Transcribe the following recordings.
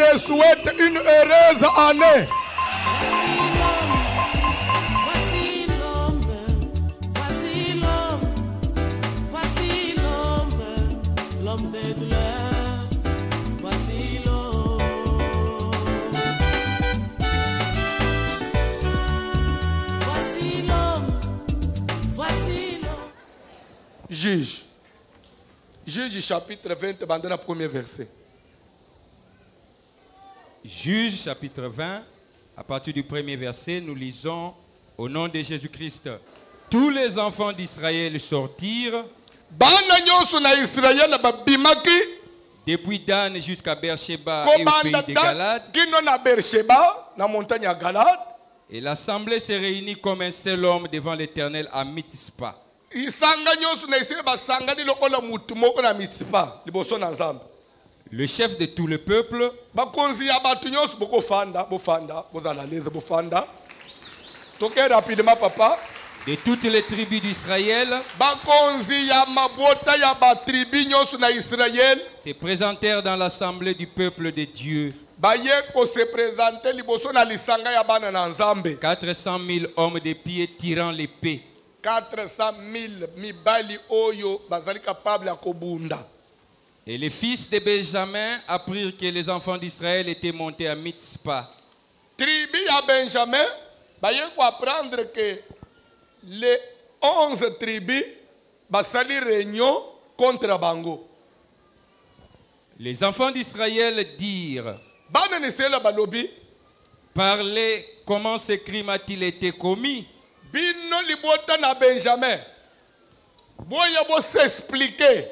te souhaite une heureuse année. L'homme des douleurs, voici l'homme. Voici l'homme, voici l'homme. Juge. Juge chapitre 20, bandana premier verset. Juge chapitre 20, à partir du premier verset, nous lisons au nom de Jésus-Christ. Tous les enfants d'Israël sortirent depuis Dan jusqu'à Beersheba et au pays de Galade. Et l'assemblée s'est réunie comme un seul homme devant l'Éternel à Mitzpah. Le chef de tout le peuple, de toutes les tribus d'Israël, se présentèrent dans l'assemblée du peuple de Dieu. 400 000 hommes de pied tirant l'épée. 400 000 mibali oyo bazali capable ya kobunda. Et les fils de Benjamin apprirent que les enfants d'Israël étaient montés à Mitzpah. Tribu ya Benjamin, baye ko apprendre que les 11 tribus basali réunion contre Bango. Les enfants d'Israël dirent: balobi, parlez, comment ce crime a-t-il été commis? Bino libota na Benjamin. Boya bo s'expliquer.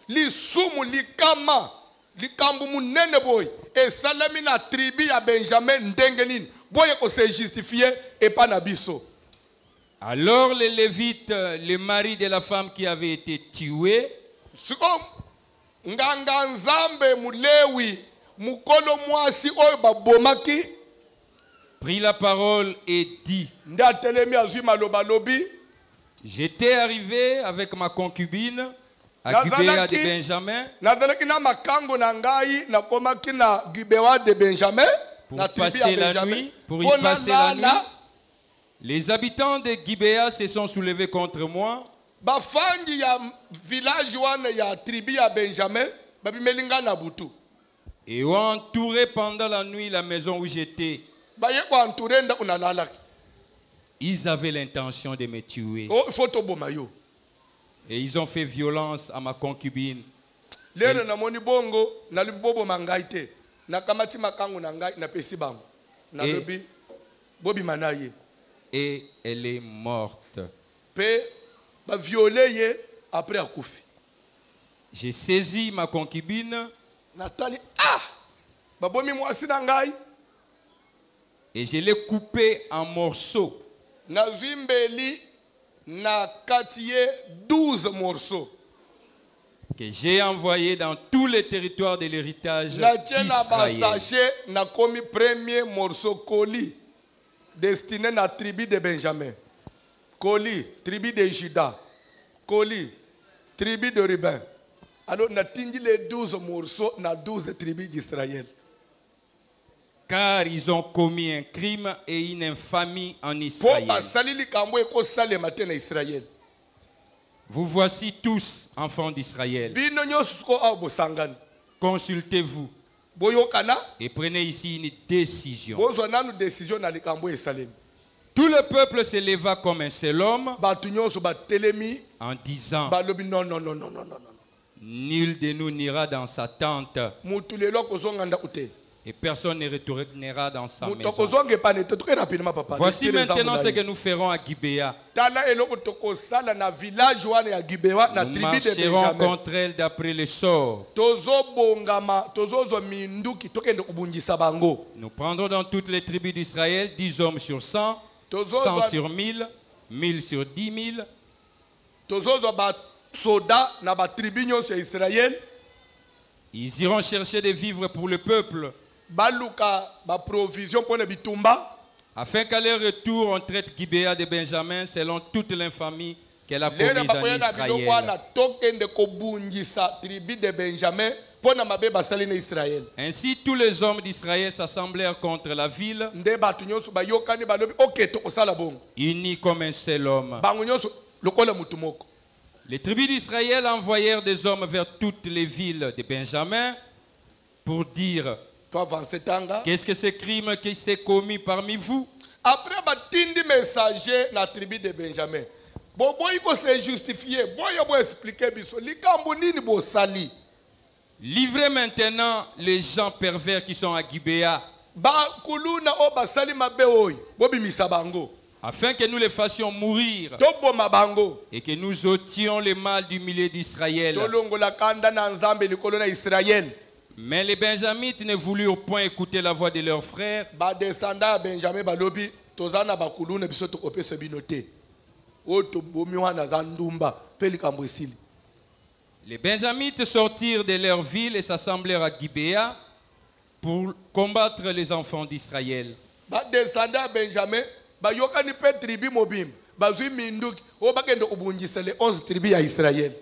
Li sumu li kama li kambu munene boy et salami na tribu ya Benjamin ndengenine. Boya ko se justifier et pas na biso. Alors les Lévites, le mari de la femme qui avait été tuée, nganga nzambe mulewi mukolo mwasi oyo babomaki, prit la parole et dit: j'étais arrivé avec ma concubine à Gibéa de Benjamin pour passer la nuit, pour y passer la nuit. Les habitants de Gibéa se sont soulevés contre moi. Et ont entouré pendant la nuit la maison où j'étais. Ils avaient l'intention de me tuer. Et ils ont fait violence à ma concubine. Et elle est morte. J'ai saisi ma concubine et je l'ai coupée en morceaux. 12 morceaux que j'ai envoyés dans tous les territoires de l'héritage d'Israël. Premier morceau colis destiné à la tribu de Benjamin, colis tribu de Juda, colis tribu de Ruben. Alors on a tingé les 12 morceaux dans 12 tribus d'Israël. Car ils ont commis un crime et une infamie en Israël. Vous voici tous, enfants d'Israël. Consultez-vous et prenez ici une décision. Tout le peuple se leva comme un seul homme en disant: nul de nous n'ira dans sa tente et personne ne retournera dans sa maison. Voici maintenant ce que nous ferons à Gibéa. Nous marcherons contre elle d'après le sort. Nous prendrons dans toutes les tribus d'Israël 10 hommes sur 100, 100 sur 1000, 1000 sur 10 000. Ils iront chercher des vivres pour le peuple, afin qu'à leur retour on traite Gibéa de Benjamin selon toute l'infamie qu'elle a commise en Israël. mpo na mabe basali na Israël. Ainsi, tous les hommes d'Israël s'assemblèrent contre la ville, Nde bato nyonso bayokani balobi ok tokosala bongo. unis comme un seul homme. Bango nyonso lokola mutu moko. Les tribus d'Israël envoyèrent des hommes vers toutes les villes de Benjamin pour dire: To avance tanga. qu'est-ce que ce crime qui s'est commis parmi vous? Après batindi messager na tribu de Benjamin. Bo boy ko se justifier, boy bo expliquer biso likambo nini bo sali. Livrez maintenant les gens pervers qui sont à Gibéa, Ba kuluna o basali mabe oy, bo bimisa bango. afin que nous les fassions mourir To boma bango. et que nous ôtions le mal du milieu d'Israël. To longola kanda na nzambe likolo na Israël. Mais les Benjamites ne voulurent point écouter la voix de leurs frères. Ba descendant Benjamin balobi tozana bakuluna biso to kopesa binote. O to bomi wana za ndumba pe likambo esili. Les Benjamites sortirent de leur ville et s'assemblèrent à Gibéa pour combattre les enfants d'Israël. Ba descendant Benjamin ba yokani pe tribu mobim. Bazui minduki o bakende kubunjisa le 11 tribus ya Israël.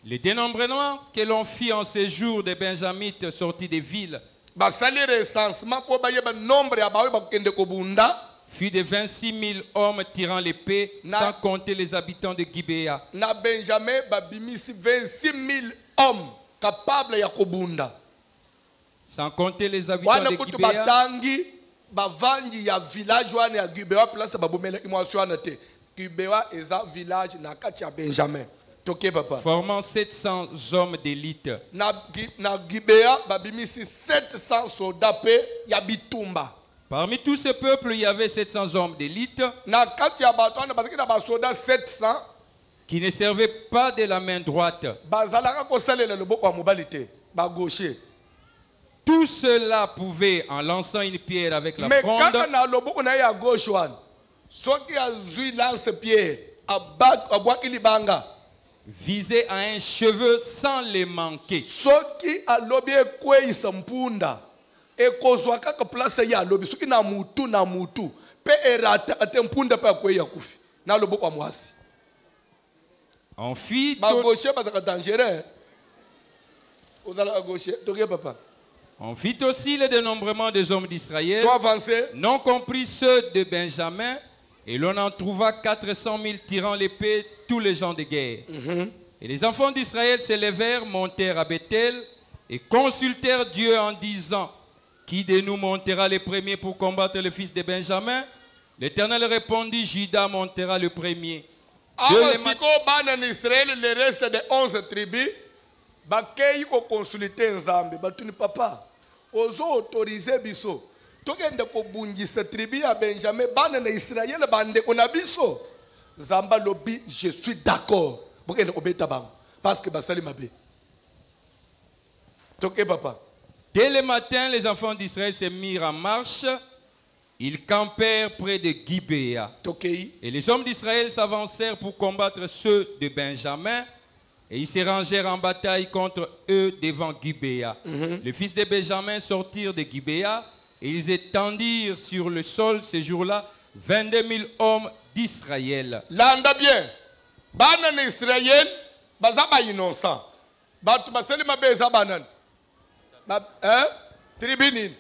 Le dénombrement que l'on fit en ces jours des Benjamites sortis des villes Basali recensement po bayeba nombre ya bawe bakende kubunda. fut de 26 000 hommes tirant l'épée, Na- sans compter les habitants de Gibéa. Na Benjamin babimisi 26 000 hommes capables ya kubunda. Sans compter les habitants Wana de kutu Gibéa, batangi bavandi ya village wana ya Gibea place babomela imwaso wana te. Gibea eza village na kati ya Benjamin. Toke papa. formant 700 hommes d'élite. Na Gibea babimisi 700 soldats pe ya bitumba. Parmi tous ces peuples, il y avait 700 hommes d'élite Na kati ya bato wana bazaki na basoda 700 qui ne servaient pas de la main droite. bazalaka kosalela loboko ya mobali te, ba gaucher. Tout cela pouvait, en lançant une pierre avec la Mais fronde, kaka na loboko na ye ya gauche wana soki azwi lance pierre abwaki libanga viser à un cheveu sans les manquer. soki alobi ekweyisa mpunda ekozwa kaka place ye alobi soki na mutu mpe erata ate mpunda mpe akweyi akufi na loboko ya mwasi. On fit, bagaucher bazalaka dangereux. Ozalaka gaucher toke papa on fit aussi le dénombrement des hommes d'Israël, to avancer. non compris ceux de Benjamin, et l'on en trouva 400 000 tirant l'épée, tous les gens de guerre. Et les enfants d'Israël se levèrent, montèrent à Bethel, et consultèrent Dieu en disant: qui de nous montera le premier pour combattre le fils de Benjamin? L'Éternel répondit: Judas montera le premier. Awa siko bana na Israël le reste de 11 tribus bakei ko consulter nzambe batuni papa ozo autoriser biso tokende kobungisa tribu ya Benjamin bana na Israël bande na biso. Nzamba lobi je suis d'accord bokende kobeta bango parce que basali mabe toke papa. Dès le matin, les enfants d'Israël se mirent en marche. Ils campèrent près de Gibéa. Tokei Et les hommes d'Israël s'avancèrent pour combattre ceux de Benjamin. Et ils se rangèrent en bataille contre eux devant Gibéa. Les fils de Benjamin sortirent de Gibéa. Et ils étendirent sur le sol ce jour-là 22 000 hommes d'Israël. landa bien bana na Israël baza ba innocent batu basali mabe eza banani tribu nini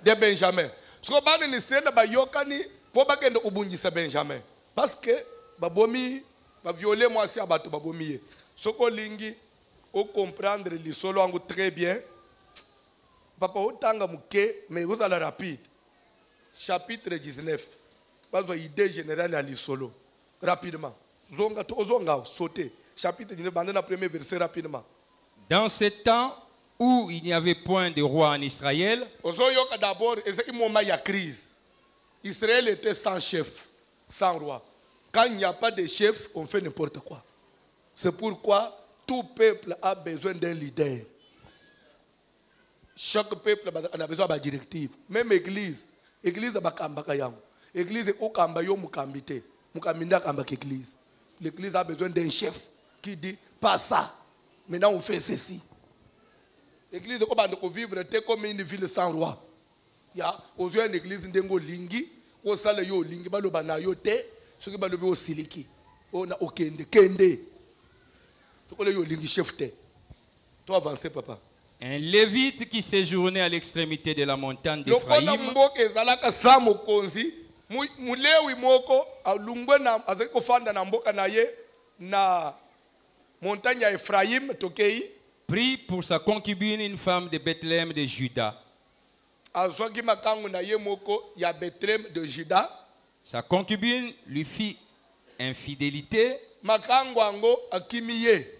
de Benjamin. Siko bana na Israël bayokani po bakende kubungisa Benjamin parce que babomi baviole mwasi ya bato babomi ye. Soko lingi o comprendre lisolo yango très bien papa otanga muke mais ozala rapide. Chapitre 19 bazwa idée générale ya lisolo rapidement zonga to ozonga sauter chapitre 19 bande na premier verset rapidement. Dans ce temps où il n'y avait point de roi en Israël, Ozoyoka d'abord ezaki moment ya crise. Israël était sans chef, sans roi. Quand il n'y a pas de chef, on fait n'importe quoi. C'est pourquoi tout peuple a besoin d'un leader. Chaque peuple a besoin d'une directive. Même l'église. L'église a besoin l'église est au Kambayo Mukambite. Mukaminda Kambak église. L'église a besoin d'un chef qui dit pas ça. Maintenant on fait ceci. L'église est comme vivre comme une ville sans roi. Il y a une église ndengo lingi, o sala yo lingi baloba na yo te, soki balobi o siliki. O na okende kende. To ko le yo lingi chef te. To avancer papa. Un Lévite qui séjournait à l'extrémité de la montagne lokola d'Éphraïm mboka ezalaka sa mokonzi mulewi moko alungwe na azali kofanda na mboka na ye na montagne ya Efraïm tokei prit pour sa concubine une femme de Bethléem de Juda. azwaki makangu na ye moko ya Bethléem de Juda. Sa concubine lui fit infidélité makangu yango akimi ye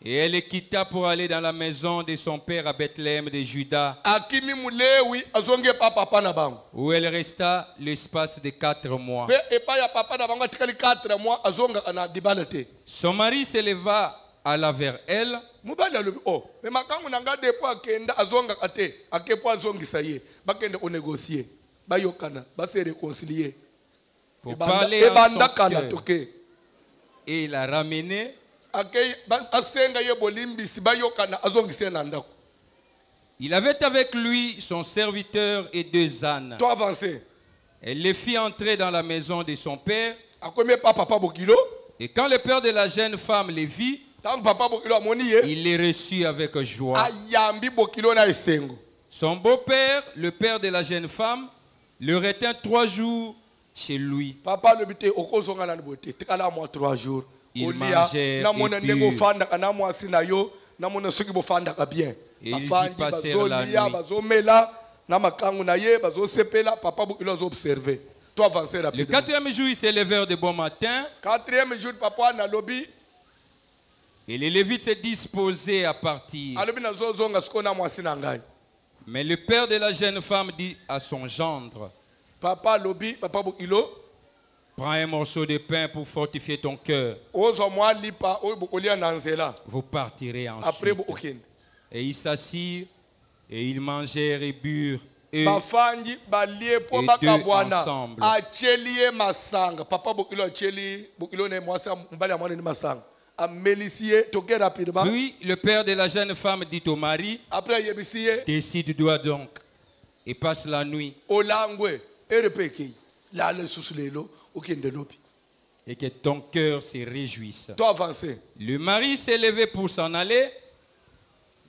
et elle le quitta pour aller dans la maison de son père à Bethléem de Juda, akimi mulewi azonge pa papa na bango où elle resta l'espace de 4 mois. pe epai ya papa na bango atikali 4 mois azongaka na dibala te. Son mari s'éleva alla vers elle mobali alobi me makangu na nga depo akenda azongaka te akepo azongisa ye bakende konegocie bayokana base réconcilier pour parler en ebanda son kala cœur. toke Et il a ramené. asenga ye bolimbisi bayokana azongise na ndako. Il avait avec lui son serviteur et 2 ânes. To avancer Elle les fit entrer dans la maison de son père. akomi pa papa bokilo Et quand le père de la jeune femme les vit, tangu papa bokilo amoni ye il les reçut avec joie. ayambi bokilo na esengo. Son beau-père, le père de la jeune femme, le retint 3 jours chez lui. Papa alobi te okozonga na bote tikala mwa 3 jours. Ils Olia mangèrent namona et ndenge burent. ofandaka na mwasi na yo namona soki bofandaka bien. Et ils y Bafandi passèrent la bazolia nuit. bazomela na makangu na ye bazosepela papa bokilo azobserve. To avancer Le rapidement. 4e jour, ils se levèrent de bon matin 4e jour papa na lobi et les Lévites se disposaient à partir. alobi nazozonga siko na mwasi na ngai. Mais le père de la jeune femme dit à son gendre, Papa lobi papa bokilo prends un morceau de pain pour fortifier ton cœur. ozo mwa lipa oyo bokolia na nzela Vous partirez après ensuite. okende. Et ils s'assirent et ils mangèrent et burent. Eux Bafandi balie po et bakabwana deux ensemble. acheli ye masanga papa bokilo acheli bokilo ne mwasi mbali ya mwana ni masanga amelisi ye toke rapidement Puis le père de la jeune femme dit au mari, après yebisi ye décide-toi donc et passe la nuit olangwe erepeki lale susu lelo okende lobi. et que ton cœur se réjouisse. To avancer Le mari s'est levé pour s'en aller,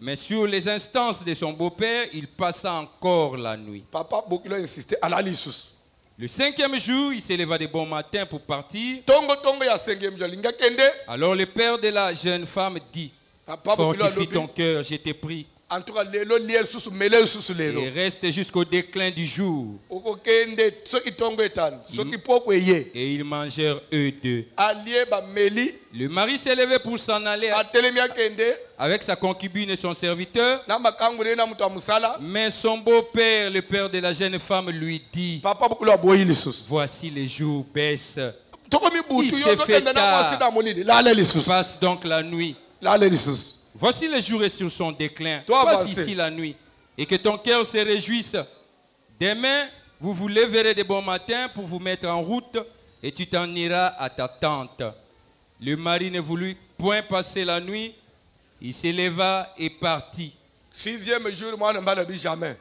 mais sur les instances de son beau-père, il passa encore la nuit. papa bokilo insiste alali susu Le 5e jour, il s'éleva de bon matin pour partir. tongo ya 5e jour linga kende Alors le père de la jeune femme dit, papa bokilo fortifie alobi ton cœur, je t'ai pris, en tout cas lelo lier susu mele susu lelo et reste jusqu'au déclin du jour. okokende soki tongo etani soki poko eye Et ils mangèrent eux deux. alie bameli Le mari s'est levé pour s'en aller atelemi akende avec sa concubine et son serviteur. na makangu na ye na moto ya mosala Mais son beau-père, le père de la jeune femme, lui dit, papa bokilo aboyi lisusu voici les jours baissent. tokomi butu Il yo s'est fait tokende na tard. mwasi na molili lale lisusu Passe donc la nuit. lale lisusu. Voici le jour est sur son déclin. Toi, Passe avancez. ici la nuit. Et que ton cœur se réjouisse. Demain, vous vous lèverez de bon matin pour vous mettre en route et tu t'en iras à ta tente. Le mari ne voulut point passer la nuit. Il s'éleva et partit. 6e jour mwana mbala bi jamais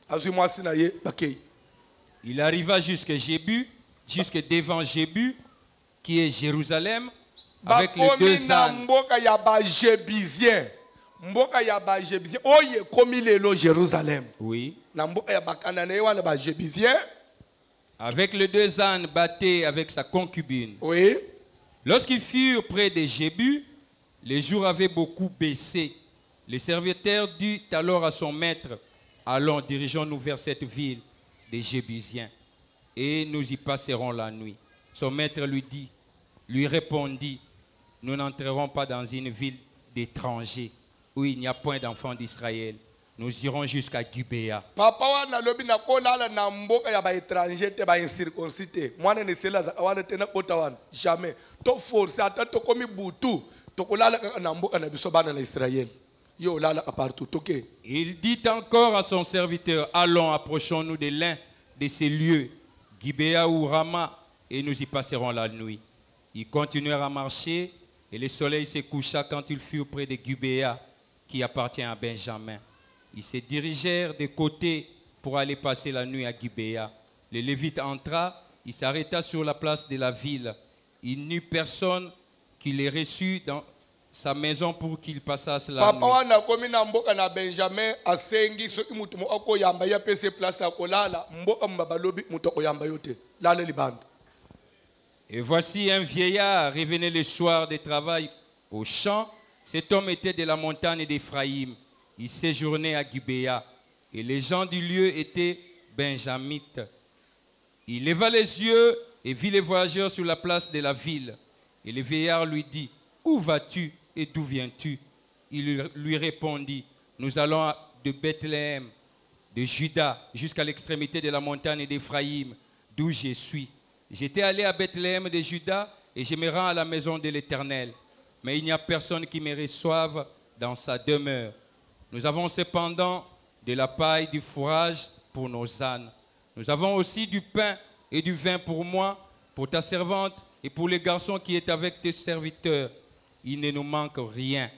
azwi mwasi na ye bakei Il arriva jusque Jébu, jusque devant Jébu, qui est Jérusalem, avec les bakomi 2 na ânes. mboka ya bajebizien mboka ya bajebizien oyo ekomi lelo Jérusalem Oui. na mboka ya bakana na ye wana bajebizien Avec les 2 ânes battés avec sa concubine. oui Lorsqu'ils furent près de Jébu, les jours avaient beaucoup baissé. Le serviteur dit alors à son maître, allons, dirigeons-nous vers cette ville des Jébusiens, et nous y passerons la nuit. Son maître lui répondit, nous n'entrerons pas dans une ville d'étrangers, où il n'y a point d'enfants d'Israël. Nous irons jusqu'à Gubéa. papa wana alobi nakolala na mboka ya baétranger te baincirconcis te mwana neseli azaka wana te nakota wana jamais toforce ata tokomi butu tokolala kaka na mboka na biso bana na Israël yo olalaka partout toke. Il dit encore à son serviteur, allons, approchons-nous de l'un de ces lieux, Gibéa ou Rama, et nous y passerons la nuit. Ils continuèrent à marcher, et le soleil se coucha quand ils furent près de Gibéa, qui appartient à Benjamin. Ils se dirigèrent de côté pour aller passer la nuit à Gibéa. Le Lévite entra, il s'arrêta sur la place de la ville. Il n'eut personne qui les reçut sa maison pour qu'il passasse la papa nuit. wana komi na mboka na Benjamin asengi soki mutu mo akoyamba ya pese place akolala mboka mbabalobi mutu akoyamba yote lala libanda. Et voici un vieillard revenait le soir de travail au champ. Cet homme était de la montagne d'Éphraïm. Il séjournait à Gibéa. Et les gens du lieu étaient benjamites. Il leva les yeux et vit les voyageurs sur la place de la ville. Et le vieillard lui dit, « Où vas-tu et d'où viens-tu » Il lui répondit, « Nous allons de Bethléem, de Juda, jusqu'à l'extrémité de la montagne d'Éphraïm, d'où je suis. J'étais allé à Bethléem de Juda et je me rends à la maison de l'Éternel. Mais il n'y a personne qui me reçoive dans sa demeure. Nous avons cependant de la paille, du fourrage pour nos ânes. Nous avons aussi du pain et du vin pour moi, pour ta servante et pour les garçons qui est avec tes serviteurs. Il ne nous manque rien. »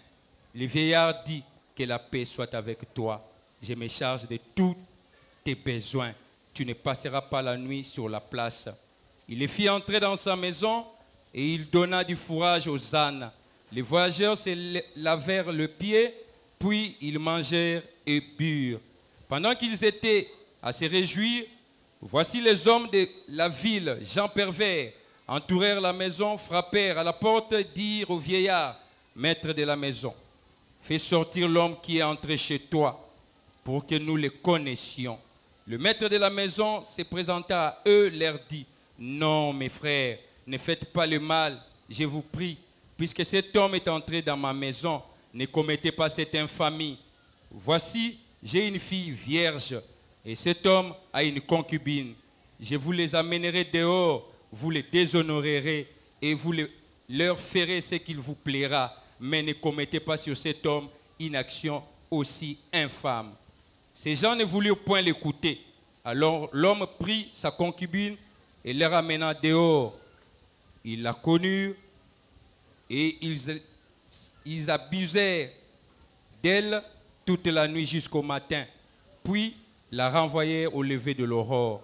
Le vieillard dit, « Que la paix soit avec toi. Je me charge de tous tes besoins. Tu ne passeras pas la nuit sur la place. » Il les fit entrer dans sa maison et il donna du fourrage aux ânes. Les voyageurs se lavèrent le pied, puis ils mangèrent et burent. Pendant qu'ils étaient à se réjouir, voici les hommes de la ville, gens pervers, entourèrent la maison, frappèrent à la porte, dirent au vieillard, « Maître de la maison, fais sortir l'homme qui est entré chez toi, pour que nous le connaissions. » Le maître de la maison se présenta à eux, leur dit, « Non, mes frères, ne faites pas le mal, je vous prie, puisque cet homme est entré dans ma maison, ne commettez pas cette infamie. Voici, j'ai une fille vierge, et cet homme a une concubine. Je vous les amènerai dehors, vous les déshonorerez, et vous leur ferez ce qu'il vous plaira, mais ne commettez pas sur cet homme une action aussi infâme. » Ces gens ne voulurent point l'écouter. Alors l'homme prit sa concubine et les ramena dehors. Ils la connurent et ils abusèrent d'elle toute la nuit jusqu'au matin, puis la renvoyèrent au lever de l'aurore.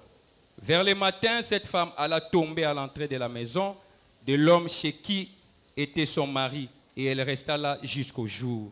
Vers le matin, cette femme alla tomber à l'entrée de la maison de l'homme chez qui était son mari, et elle resta là jusqu'au jour.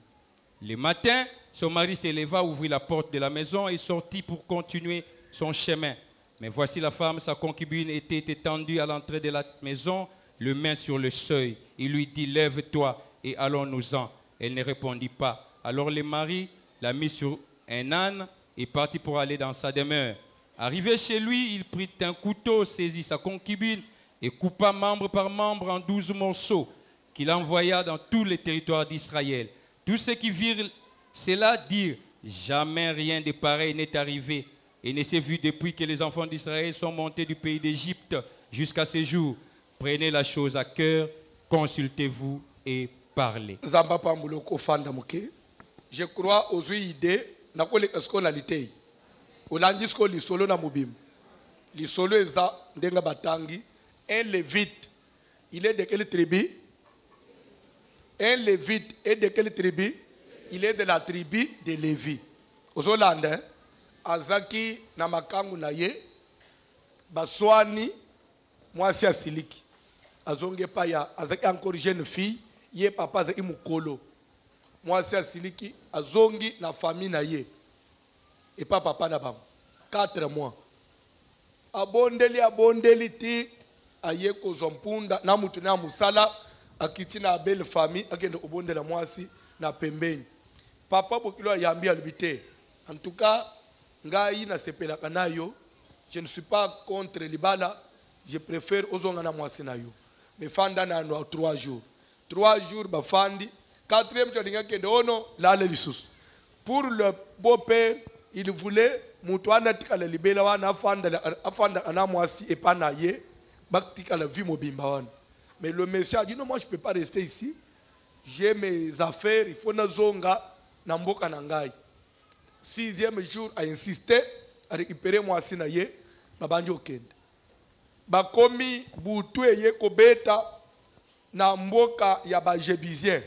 Le matin, son mari se leva, ouvrit la porte de la maison et sortit pour continuer son chemin. Mais voici la femme, sa concubine, était étendue à l'entrée de la maison, le main sur le seuil. Il lui dit, « Lève-toi et allons-nous-en. » Elle ne répondit pas. Alors le mari l'a mis sur un âne et partit pour aller dans sa demeure. Arrivé chez lui, il prit un couteau, saisit sa concubine et coupa membre par membre en 12 morceaux, qu'il envoya dans tous les territoires d'Israël. Tous ceux qui virent cela dirent, « Jamais rien de pareil n'est arrivé et ne s'est vu depuis que les enfants d'Israël sont montés du pays d'Égypte jusqu'à ce jour. Prenez la chose à cœur, consultez-vous et parlez. » Je crois aux idées, na kole esko na litei. Olandisko li solo na mubim. Li solo eza ndenga batangi. Un lévite, il est de quelle tribu? Un lévite est de quelle tribu? Il est de la tribu de Lévi. Ozolanda, azaki na makangu na ye, baswani, mwasi asiliki. Azonge pa ya, azaki encore jeune fille, ye papa azaki mukolo. Mwasi asiliki, azongi na famille na ye. Et pas papa na bam. 4 mois. Abondeli ti, aye kozompunda, na mutu na musala, akiti na belle famille, akende obondela mwasi na pembeni. Papa bokilo yambi albité. En tout cas, ngai na sepela kanayo, je ne suis pas contre libala, je préfère ozonga na mwasi na yo. Mais fanda na 3 jours. 3 jours bafandi, 4e jour dinga kende ono lale lisusu. Pour le beau-père, il voulait mutuana tikala libela wana afanda ana mwasi epana ye, baktika la vie mobimba wana. Mais le monsieur a dit non, moi je ne peux pas rester ici. J'ai mes affaires, il faut nazonga na mboka na ngai. 6e jour a insisté à récupérer mwasi na ye, babanjo kende. Bakomi butu eye kobeta na mboka ya ba Jébusien.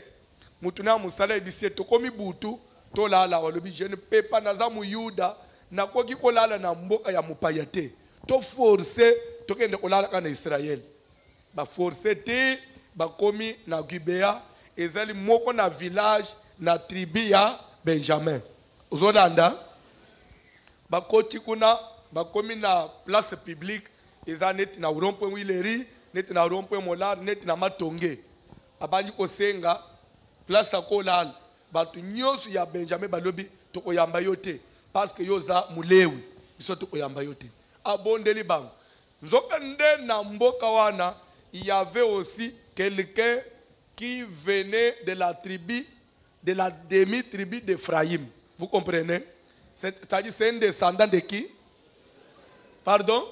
Mutuna musala ebise to komi butu to lala walobi je ne peux pas naza mu Yuda na koki kolala na mboka ya mupayate. To forcer to kende kolala kana Israël. Ba forcer te ba komi na Gibea ezali moko na village na tribu ya Benjamin. Ozolanda bakoti kuna bakomi na place publique eza neti na rond-point Wileri, neti na rond-point Molar, neti na Matonge. Abandi kosenga place akolala batu nyonso ya Benjamin balobi tokoyamba yote parce que yoza mulewi biso tokoyamba yote. Abondeli bango. Nzoka nde na mboka wana, il y avait aussi quelqu'un qui venait de la tribu, de la demi-tribu d'Ephraïm. Vous comprenez? C'est-à-dire c'est un descendant de qui? Pardon?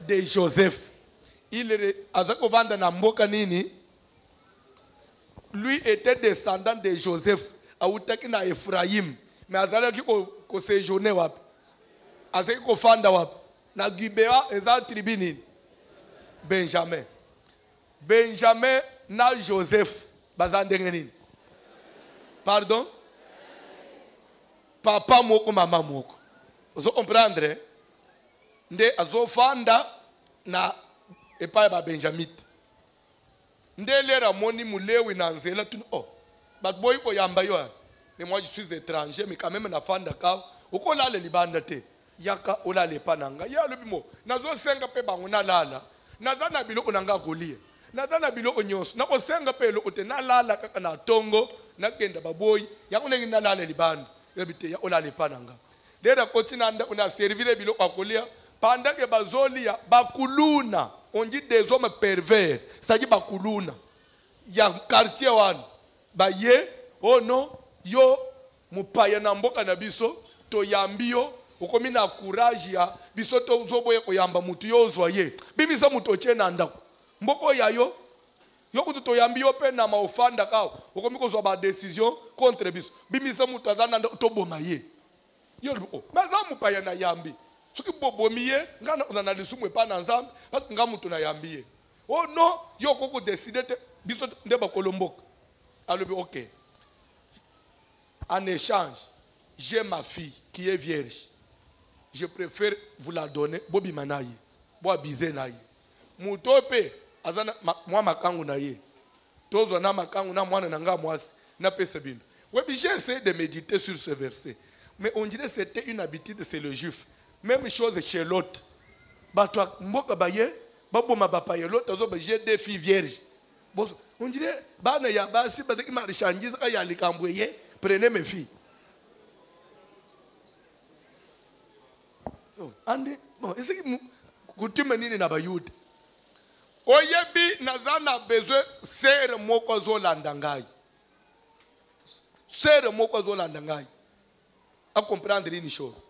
De Joseph. Lui était descendant de Joseph. Aoutaki na Ephraïm. Mais azalaki ko séjourner wap. Azalaki ko fanda wap. Na Gibea eza tribu nini? Benjamin. Benjamin na Joseph bazandenge nini? Pardon? Papa moko mama moko. Vous comprendre? Nde azofanda na epai ba Benjamin. Nde lera moni mulewi na nzela tu oh. Bat boy ko yamba yo. Mais moi je suis étranger mais quand même na fanda ka. Uko lale libanda te. Yaka olale pananga. Ya lobimo. Nazo senga pe bango na lala. Naza na biloko nanga kolie. Naza na biloko nyonso. Nako senga pe lo ote na lala kaka na tongo na kenda baboy. Yako nengi na lale libanda. Yebite ya olale pananga. Lera kotina nda una servir biloko akolia. Pendant que bazolia bakuluna, on dit des hommes pervers, c'est-à-dire bakuluna. Il y a un quartier wan, ba ye, oh non, yo mupaya na mboka na biso, to yambio, ukomi na courage ya, biso to zoboye ko yamba mutu yo zoye. Bibi sa mutu oche na ndako. Mboko ya yo kutu to yambio pe na maofanda kao, ukomi ko zo ba décision contre biso. Bibi sa mutu azana to boma ye. Yo oh, maza mupaya na yambi. Soki bobomiye ngana uzana lisumu epa na nzambe parce que ngamutu na yambiye. Oh non, yo koko décider te biso ndeba kolomboka. Alobi OK. En échange, j'ai ma fille qui est vierge. Je préfère vous la donner bobi manaye. Bo bize naye. Mutope azana mwa makangu na ye. Tozo na makangu na mwana nanga mwasi na pesa bino. Oui, j'ai essayé de méditer sur ce verset. Mais on dirait que c'était une habitude, c'est le juif. Même chose chez l'autre. Batwa mboka baye, baboma bapaye l'autre, j'ai des filles vierges. On dirait, bana ya basi, badaki marichandise, ya likambouye, prenez mes filles. Andi, bon, est-ce que coutume nini na bayude? Oyebi nazana besoin serre moko zo landangai. Serre moko zo landangai. À comprendre une chose.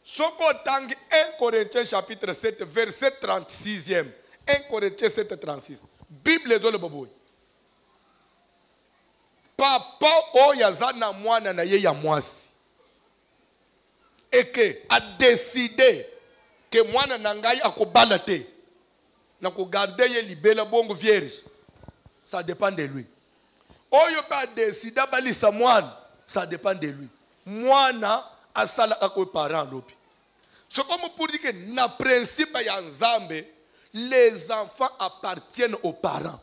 Soko tangi 1 Corinthiens chapitre 7 verset 36e. 1 Corinthiens 7 36. Bible zo le boboy. Papa oyaza na mwana na ye ya mwasi. Et que a décidé que mwana na ngai akobala te. Na ko garder ye libela bongo vierge. Ça dépend de lui. Oyo pa décider balisa mwana, ça dépend de lui. Mwana asala ako parent lopi. C'est comme pour dire que na principe ya nzambe, les enfants appartiennent aux parents.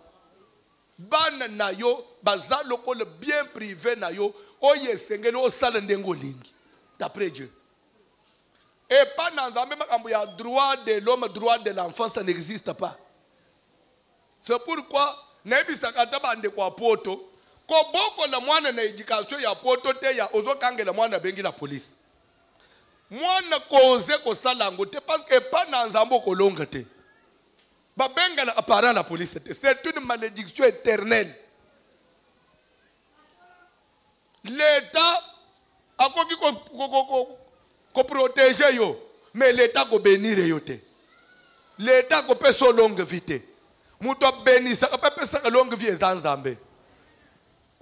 Bana na yo baza lokole bien privé na yo oye sengeli osala ndengo lingi. D'après Dieu. Et pas dans nzambe makambo ya droit de l'homme, droit de l'enfant, ça n'existe pas. C'est pourquoi nebisaka tabande kwa poto. Koboko la mwana na éducation ya poto te ya ozo kangela mwana bengi la police. Mwana koze ko salango te parce que pas na nzambo ko longa te. Ba benga la parent la police te. C'est une malédiction éternelle. L'État a ko protéger yo, mais l'État ko bénir yo te. L'État ko pe so longue vie te. Muto bénissa ko pe sa longue vie ezanzambe.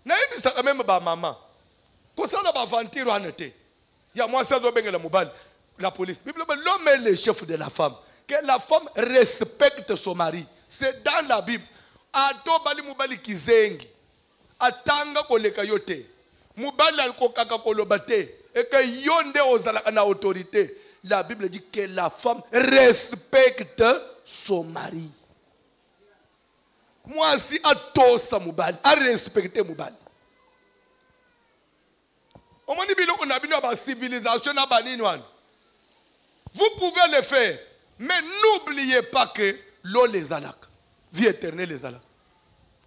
Na yindi saka même ba maman. Ko sala ba aventure anete. Ya moi ça zo bengela mobile la police. Bible l'homme est le chef de la femme. Que la femme respecte son mari. C'est dans la Bible. Ato bali mobali kizengi. Atanga koleka yote. Mobali alkokaka kolobate. Et que yonde ozala na autorité. La Bible dit que la femme respecte son mari. mwasi atosa mobali, a respecter mobali. Omoni biloko na bino ba civilisation na banini wana. Vous pouvez le faire, mais n'oubliez pas que l'eau les alaka, vie éternelle les alaka.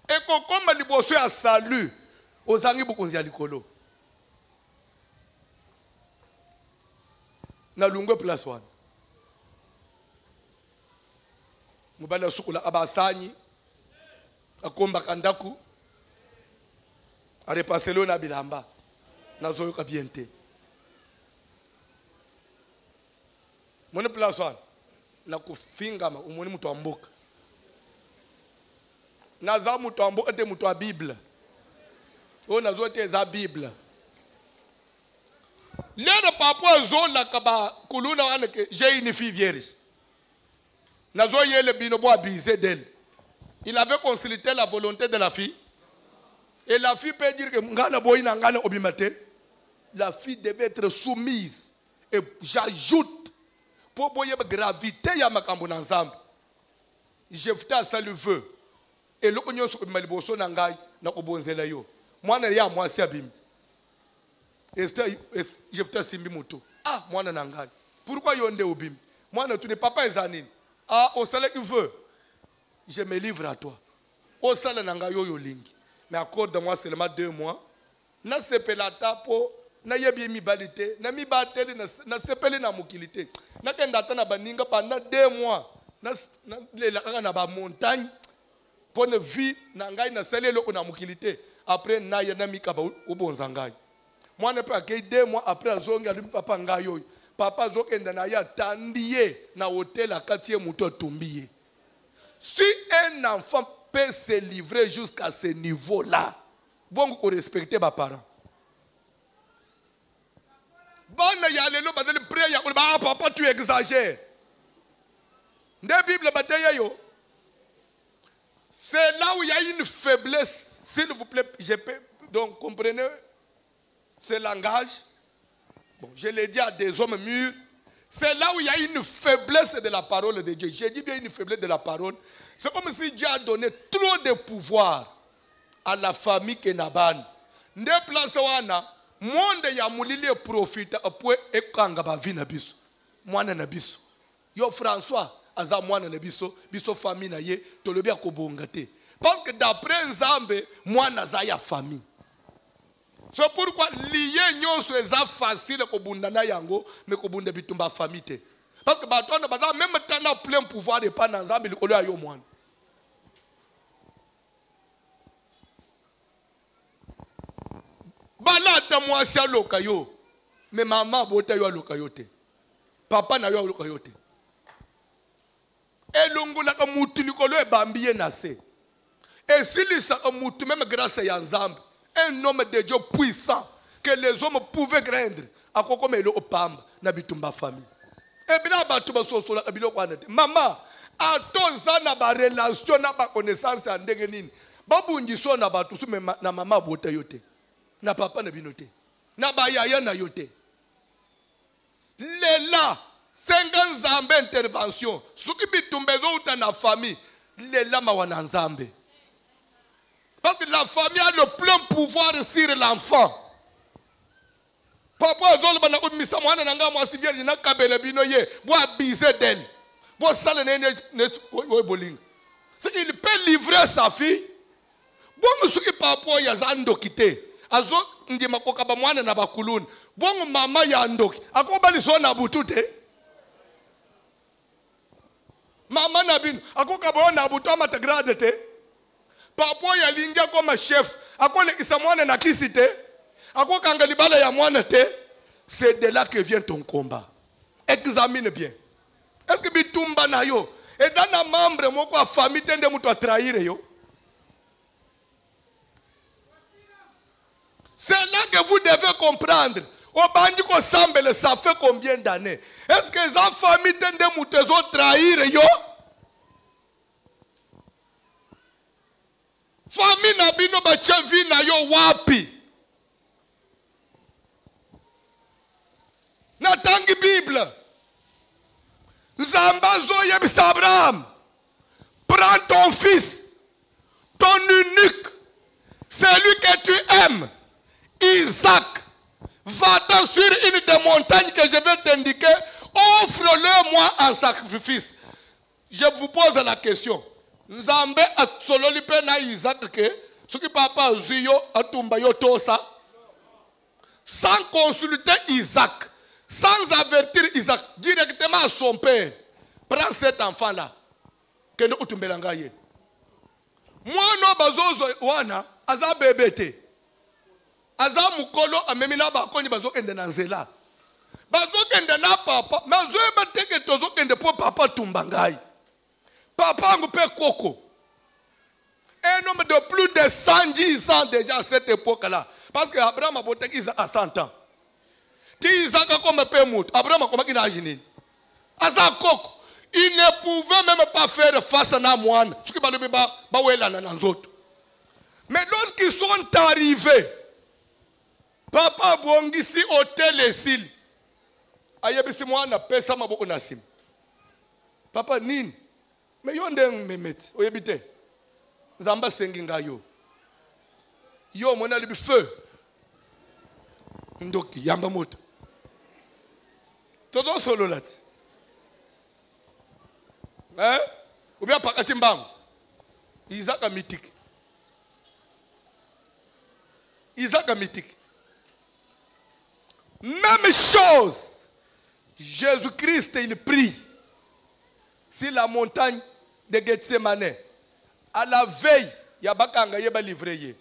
Et comme liboso ya salut, ozangi bukonzi ya likolo. Na lungwe place wana. Mobali asukula abasanyi, akomba kandaku, a repassé l'eau na bilamba. Nazoyo kabiente. Mone place wana. Na kufingama umoni mtu wa mboka. Naza mtu wa mboka te mtu wa Bible. O nazo te za Bible. Lero papa zola kaba kuluna wana ke j'ai une fille vierge. Nazo yele bino bo abiser d'elle. Il avait consulté la volonté de la fille. Et la fille peut dire que ngana boyina ngana obimate. La fille devait être soumise. Et j'ajoute, pour boyer gravité ya makambo na nzambe. Je fais ça le veut. Et le konyo so maliboso na ngai na obonzela yo. Mwana ya mwasi abimi. Et je fais simbi moto. Ah, mwana na ngai. Pourquoi yonde obimi? Mwana tu ne papa ezanini. Ah, au salaire qu'il veut. Je me livre à toi. Au salaire na ngai yo lingi. Mais accorde-moi seulement 2 mois. Na sepelata po na yebi mibalité, na mibateli na sepeli na mukilité. Na kenda ta na baninga pendant 2 mois. Na lela na ba montagne pour ne vie na ngai na selelo na mukilité. Après na ya na mikaba obonza ngai. Moi ne pas que 2 mois après azonga lui papa ngai yo. Papa zokenda na ya tandiye na hôtel à quartier muto tumbiye. Si un enfant peut se livrer jusqu'à ce niveau-là, bon qu'on respecte mes parents. Bon, il y a les lots, papa, tu exagères. Dans Bible, c'est là où il y a une faiblesse. S'il vous plaît, je peux, donc comprenez ce langage. Bon, je l'ai dit à des hommes mûrs. C'est là où il y a une faiblesse de la parole de Dieu. J'ai dit bien une faiblesse de la parole. C'est comme si Dieu a donné trop de pouvoir à la famille Kenaban. Ne place wana monde ya mulili profite apwe ekanga ba vie na biso. Mwana na biso. Yo François aza mwana na biso, biso famille na ye tolobi akobonga te. Parce que d'après Nzambe mwana za ya famille. C'est pourquoi lier nyonso eza facile kobunda na yango mais kobunda bitumba famille te. Parce que batona baza même tana plein pouvoir de pas na Nzambe likolo ya yo mwana. Balata mwasi aloka yo. Mais maman bota yo aloka yo te. Papa na yo aloka yo te. Elongula ka mutu likolo e bambiye na se. Et s'il sa mutu même grâce à Nzambe. Un homme de Dieu puissant que les hommes pouvaient craindre. A koko melo opamba na bitumba famille. Et bien batu ba sosola biloko wana te. Maman atoza na ba relation na ba connaissance ya ndenge nini. Babungiso na batu su na mama bota yo te. Na papa na bino te. Na ba yaya na yo te. Lela 50 Nzambe intervention. Suki bitumbezo uta na famille. Lela mawana Nzambe. Parce que la famille a le plein pouvoir sur l'enfant. Papa azol bana ko misa mwana nanga mwasi vierge na kabele bino ye bo abiser d'elle. Bo sala ne boling. C'est qu'il peut livrer sa fille. Bon musuki papa ya zando kite. Azo ndima ko kaba mwana na bakuluni. Bon mama ya ndoki. Akobali so na butute. Mama na bino akokaba na butu amatagrade te. Papa ya lingia comme chef. Akole kisa mwana na kisite. Akokanga libala ya mwana te. C'est de là que vient ton combat. Examine bien. Est-ce que bitumba na yo? Et dans la membre moko a famille tende muto a trahir yo. C'est là que vous devez comprendre. Au bandi ko sambele ça fait combien d'années? Est-ce que les famille tende muto zo trahir yo? Famille na bino ba chevi na yo wapi? Natangi Bible. Nzamba zo yebisa Abraham. Prends ton fils. ton unique, celui que tu aimes, Isaac, va-t'en sur une des montagnes que je vais t'indiquer, offre-le moi en sacrifice. Je vous pose la question. Nzambe atsololi pe na Isaac ke, ce qui papa zuyo atumba yo tosa, sans consulter Isaac, sans avertir Isaac, directement à son père, prends cet enfant-là, que nous utumbelanga ye. Moi no bazozo wana, aza bebete. Aza mukolo amemina bakoni bazo kende na nzela. Bazo kende na papa, mazo bateke tozo kende po papa tumbangai. Papa angu pe koko. Un homme de plus de 110 ans déjà à cette époque-là. Parce que Abraham a voté qu'il a 100 ans. Ti Isaac a comme pe mout. Abraham a comme qu'il a agi. Aza koko. Il ne pouvait même pas faire face à Namoine. Ce qui va le mais lorsqu'ils sont arrivés, Papa Bongisi hôtel et sil. Ayebisi mwana pesa maboko nasim. Papa nin. Mais yondeng memet. Oyebite. Zamba senginga yo. Yo mwana libi feu. Ndoki yamba moto. Toto solo lati. Hein? Ou bien pakati mbangu. Isaac a mythique. Isaac a mythique. Même chose. Jésus-Christ, il prie sur la montagne de Gethsemane. À la veille, Yabakanga Yeba livré.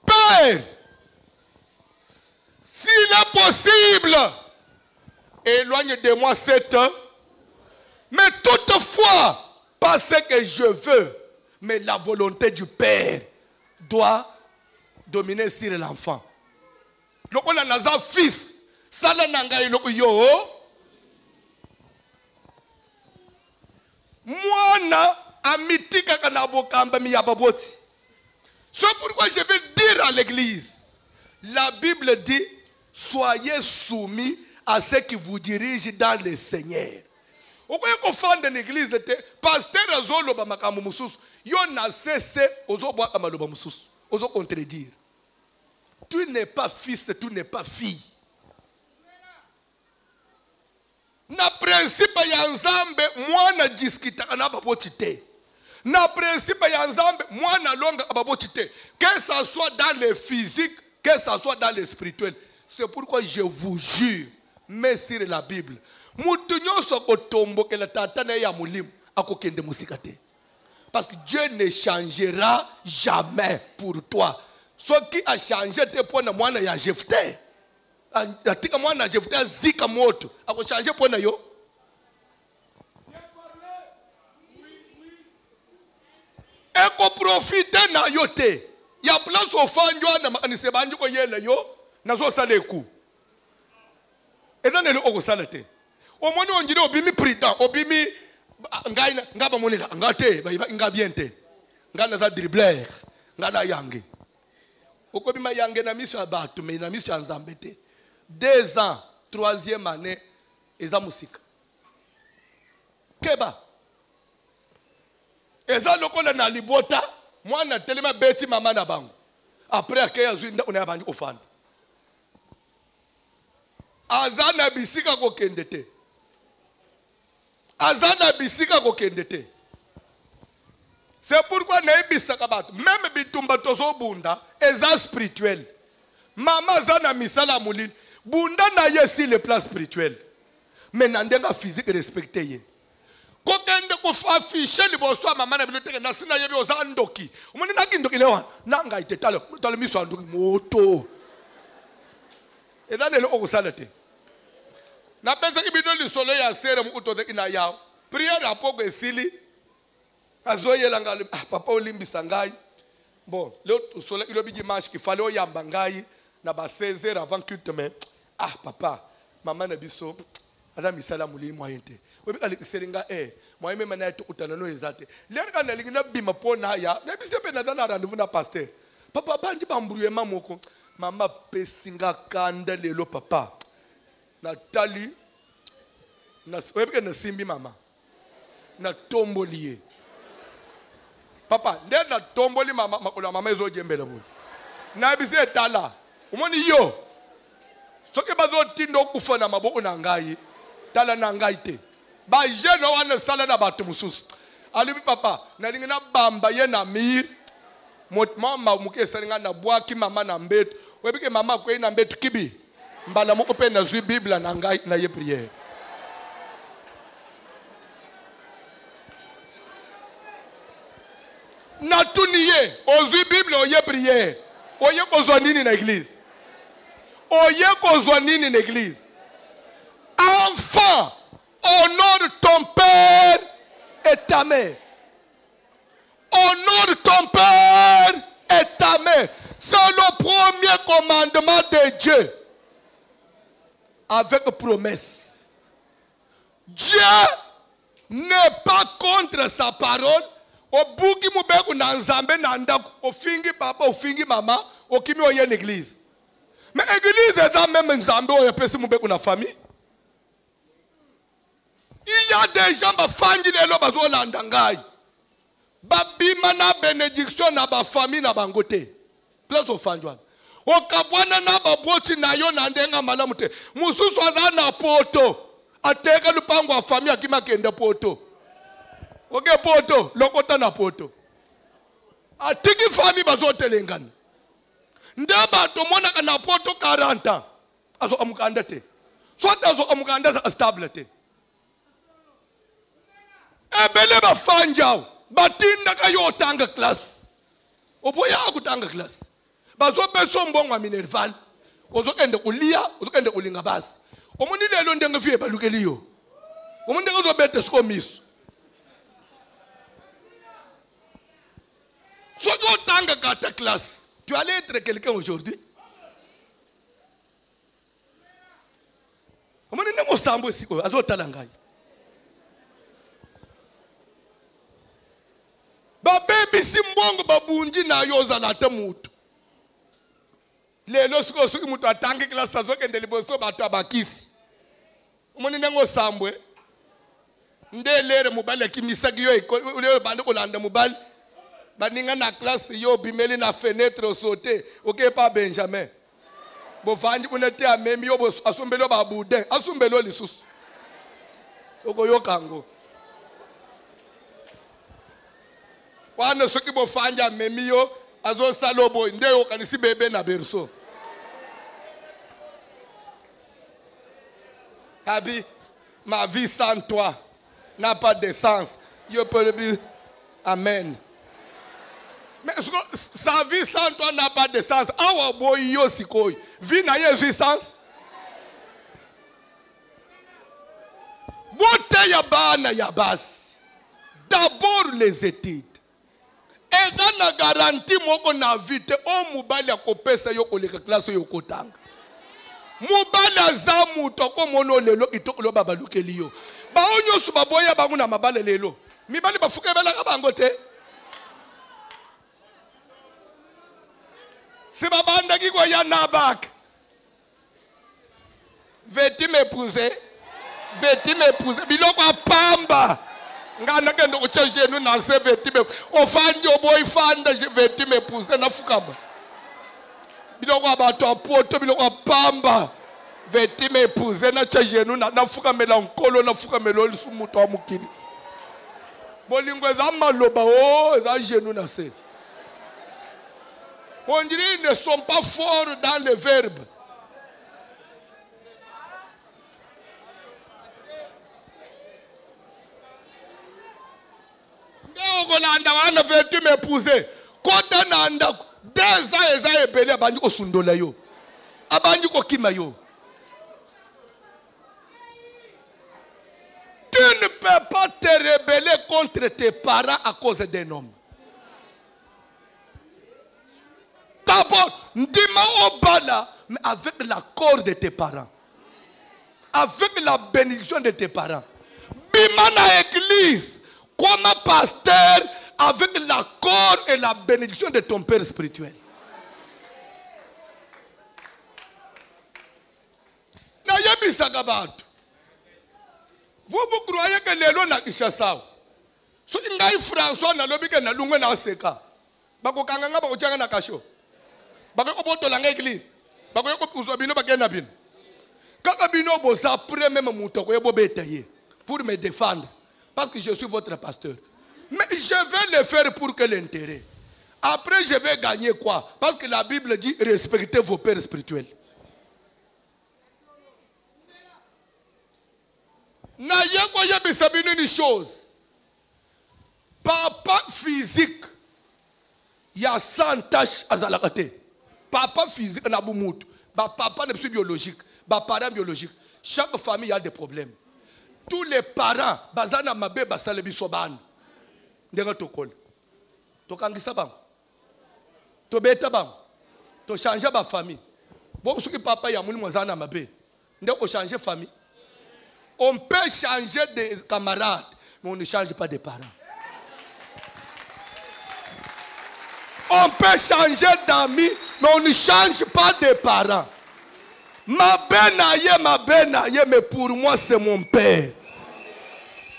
Père, s'il est possible, éloigne de moi cette. Mais toutefois, pas ce que je veux, mais la volonté du Père doit dominer sur l'enfant. Donc on a un fils, ça n'a yo. Moi, amitika kanabokamba miyababoti. C'est pourquoi je vais dire à l'église, la Bible dit, soyez soumis à ceux qui vous dirigent dans le Seigneur. Okoye kofanda l'église te pasteur azoloba makambo mususu yo na cesse ozobwa kamaloba mususu ozo contredire. Tu n'es pas fils, tu n'es pas fille. Na principe ya Nzambe mwana jiskita na baboti te. Na principe ya Nzambe mwana longa baboti te. Que ça soit dans le physique, que ça soit dans le spirituel. C'est pourquoi je vous jure, mais sur la Bible. Parce que Dieu ne changera jamais pour toi. Ce qui a changé, c'est pour moi, il y a Jephthé. Il y a Jephthé, Zika Moto. Il a changé pour nous. Et qu'on profite na yote. Il y a place au fond, il y a banjo ko yele yo, na zo sale ku. Et non le ogo salate. Au moins on dit obimi prudent, obimi ngai ngaba monela, ngate, ba ngabiente. Ngana za dribbler, ngana yange. Okobima yange na miso abatu, mais na miso Nzambe te. 2 ans, 3e année, eza musika. Keba. Eza lokola na libota, mwana telema beti mama na bango. Après akaya zuinda ona bangi ofanda. Azana bisika ko kendete. Azana bisika ko kendete. C'est pourquoi naibisaka batu même bitumba tozo bunda eza spirituel. Mama zana misala mulini bunda na yesi le plan spirituel. Mais nandenga physique respecté ye. Kokende ko afficher liboso mama na bilote na sina yebi ozandoki. Umuni nakindoki lewa nanga itetalo talo miso andoki moto. Et là le okosalate. Na pesa kibido li soleil ya sere mu utoze ina yao. Prière apoko esili. Azoyela ngalo papa olimbisa ngai. Bon, le soleil il obi dimanche qu'il fallait oyamba ngai na ba 16h avant culte mais papa maman na biso ada misala mulimi moyente. Obi kali selinga moi même na to utana no ezate. Le kana lingina bima pona ya. Na biso pe na dana rendez-vous na pasteur. Papa banji bambruye mamoko. Mama pesinga kanda lelo papa. Natali na simbi mama na tombolier Papa, ndenda tomboli mama makula mama ezo jembele boy. Na bise tala. Umoni yo. Soke bazo tindo kufona maboko na ngai. Tala na ngai te. Ba jeno wana sala na batu mususu. Alibi papa, na lingina bamba ye na mir. Mama muke salinga na bwaki mama na mbetu. Webike mama kwe na mbetu kibi. Mbala moko pe na zui Biblia na ngai na ye prière. Na tuniye, ozui Bible oye prière. Oye kozwa nini na église. Oye kozwa nini na église. Enfant, honore ton père et ta mère. Honore ton père et ta mère. C'est le premier commandement de Dieu. Avec promesse. Dieu n'est pas contre sa parole. Obuki mubeku na nzambe na ndaku. Ofingi papa, ofingi mama. Okimi oye l'église. Mais l'église est dans même nzambe oye pesi mubeku na famille. Il y a des gens qui fandi lelo bazo landangai. Babima na bénédiction na ba famille na bangote. Place au fanjwan. Okabwana na baboti na yo na ndenga malamu te. Mususu aza na poto. Ateka lupango wa famille akima kende poto. Oge poto, lokota na poto. Atiki famille bazo telengana. Ndaba to mona kana poto 40 ans. Azo amukanda te. Soit azo amukanda za stable te. Ebele ba fanjao. Batinda kayo tanga class. Oboya akutanga class. Bazo beso mbongo minerval. Ozo kende kulia, ozo kende kulinga basi. Omuni lelo ndenge vie balukeliyo. Omuni ndenge zo bete skomiso. Sogo tanga kata classe. Tu allais être quelqu'un aujourd'hui. Omuni ndenge sambo siko azo talangai. Baby simbongo babunji na yoza na temutu. Lelo siko suki mutu atangi kila sazo kende liboso batu abakisi. Umoni nengo sambwe. Ndelere mubali kimisagi yo ule bande kolanda mubali. Baninga na classe yo bimeli na fenêtre au sauté. OK pas Benjamin. Bo fanji bunete amemi yo asumbelo babudin, asumbelo lisusu. Oko yo kango. Wana soki bo fanja memio azo salobo ndeyo kanisi bebe na berso. Abi, ma vie sans toi n'a pas de sens. Yo peux le dire amen. Mais sa vie sans toi n'a pas de sens. Awa boy yo sikoi. Vie na ye sens. Bote ya bana ya basi. D'abord les études. Ega na garanti moko na vite o mubali akopesa yo koleka classe yo kotanga. Mubali azamu toko mono lelo itokolo babalukeli yo. Ba onyo subaboya bangu na mabale lelo. Mibali bafuke bela ka bango te. Si babanda ki ko ya Nabak. Veux-tu m'épouser? Veux-tu m'épouser? Biloko apamba. Ngana kendo kuchaje nu na se vetime ofandi oboy fanda je vetime pousse na fukaba biloko abato apoto biloko apamba vetime pousse na chaje nu na fukamela nkolo na fukamelo lisumuto amukini bolingo za maloba o za genou na se. On dirait ils ne sont pas forts dans le verbe. Ogolanda wana vetu m'épouser. Kota na ndako. 2 ans eza ebele abanji ko sundola yo. Abanji ko kima yo. Tu ne peux pas te rebeller contre tes parents à cause d'un homme. D'abord, ndima obala, mais avec l'accord de tes parents. Avec la bénédiction de tes parents. Bimana église. Comme pasteur, avec l'accord et la bénédiction de ton père spirituel. Vous croyez que les lois n'a Kishasa? So ngai François na lobi ke na lungwe na seka. Bako kanganga bako changa na kasho. Bako boto langa église. Bako yoko uzwa bino bagena bino. Kaka bino boza après même muto ko yebo betaye pour me défendre parce que je suis votre pasteur. Mais je vais le faire pour quel intérêt? Après je vais gagner quoi? Parce que la Bible dit respectez vos pères spirituels. Na yeko yebisa bino une chose. Papa physique, il y a 100 tâches à Zalakate. Papa physique, na boumoutou. Papa n'est pas biologique. Parent biologique. Chaque famille a des problèmes. Tous les parents, bazana mabe basalebi soban. Ndenge tokol. Tokangisa bang. To beta bang. To changer ba famille. Bon ce que papa ya mouli mwazana mabe. Ndenge ko changer famille. On peut changer de camarades, mais on ne change pas de parents. On peut changer d'amis, mais on ne change pas de parents. Ma benaye, mais pour moi c'est mon père.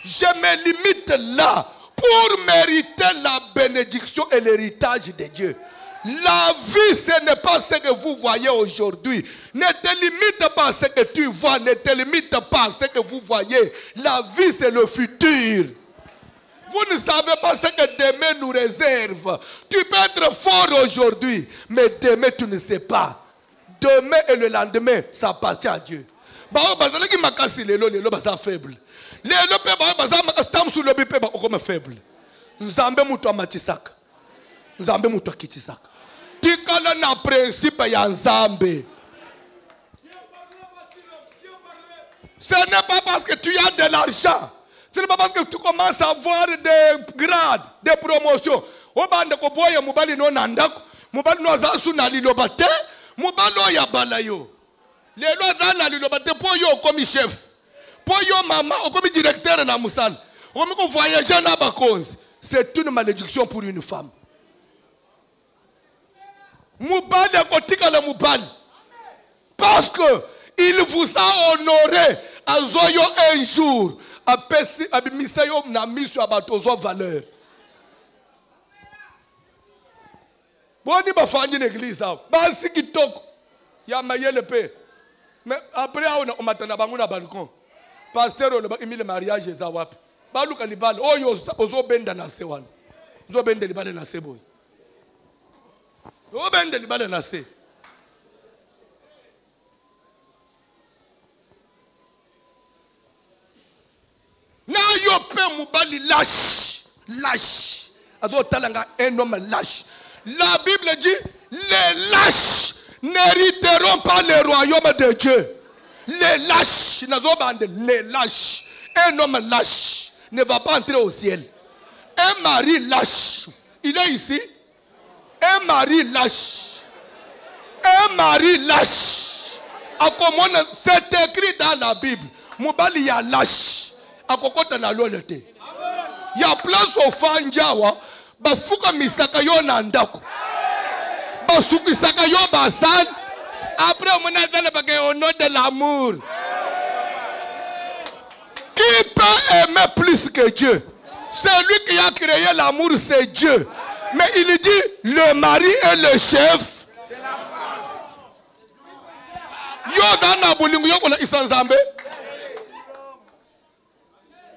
Je me limite là pour mériter la bénédiction et l'héritage de Dieu. La vie, ce n'est pas ce que vous voyez aujourd'hui. Ne te limite pas à ce que tu vois, ne te limite pas à ce que vous voyez. La vie, c'est le futur. Vous ne savez pas ce que demain nous réserve. Tu peux être fort aujourd'hui, mais demain tu ne sais pas. Demain et le lendemain, ça appartient à Dieu. Faible. Faible. Tikala na principe ya Nzambe. Ce n'est pas parce que tu as de l'argent. Ce n'est pas parce que tu commences à avoir des grades, des promotions. Obande ko boye mubali no nandako, mubali no zasu na lilobate, mubalo ya balayo. Lelo zana lilobate po yo comme chef. Po yo mama comme directeur na musala. Omi ko voyager na bakonzi. C'est une malédiction pour une femme. Mubali akotika le mubali. Parce que il vous a honoré à Zoyo un jour. Abimisayo na miso abatozo valeur. Boni bafanyi l'église a. Basi kitoko. Ya mayele pe. Mais après on matana bangu na balcon. Pasteur on ba imile mariage za wapi. Baluka libala. Oyo ozo benda na sewan. Ozo benda libala na seboy. Ozo benda libala na se. Na yo pe mubali lâche. Lâche. Ado talanga un homme lâche. La Bible dit les lâches n'hériteront pas le royaume de Dieu. Les lâches, les lâches. Un homme lâche ne va pas entrer au ciel. Un mari lâche, il est ici. Un mari lâche. Un mari lâche. C'est écrit dans la Bible. Mubali ya lâche. Akokota na lolete. Ya place au fanjawa. Bafuka misaka yo na ndako. Basuki saka yo basan. Après on a fait le au nom de l'amour. Qui peut aimer plus que Dieu? Celui qui a créé l'amour, c'est Dieu. Mais il dit le mari est le chef. Yo dana bulingu yo kola isanzambe.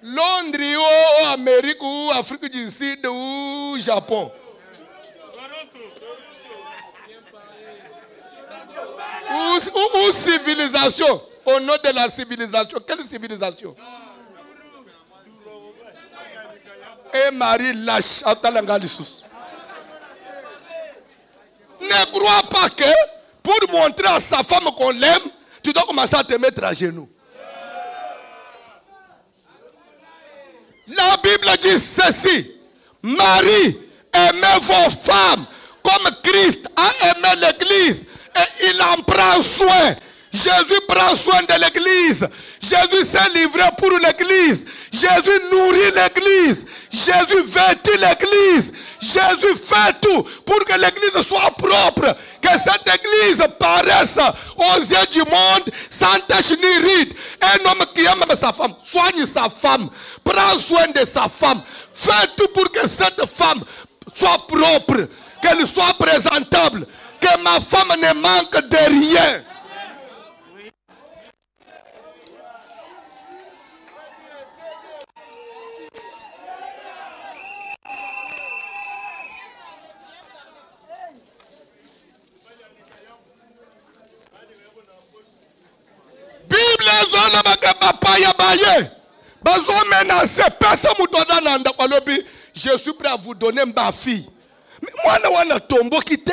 Londres ou Amérique ou Afrique du Sud ou Japon. Ou civilisation. Au nom de la civilisation. Quelle civilisation? Et Marie lâche. Ne crois pas que pour montrer à sa femme qu'on l'aime, tu dois commencer à te mettre à genoux. La Bible dit ceci. Marie, aimez vos femmes comme Christ a aimé l'église et il en prend soin. Jésus prend soin de l'église. Jésus s'est livré pour l'église. Jésus nourrit l'église. Jésus vêtit l'église. Jésus fait tout pour que l'église soit propre. Que cette église paraisse aux yeux du monde sans tache ni ride. Un homme qui aime sa femme, soigne sa femme. Prends soin de sa femme. Fais tout pour que cette femme soit propre. Qu'elle soit présentable. Que ma femme ne manque de rien. Bible zona papa ya baye. Bazo menace personne mutoda nanda kwa lobi. Je suis prêt à vous donner ma fille. Mais moi na wana tombo kite.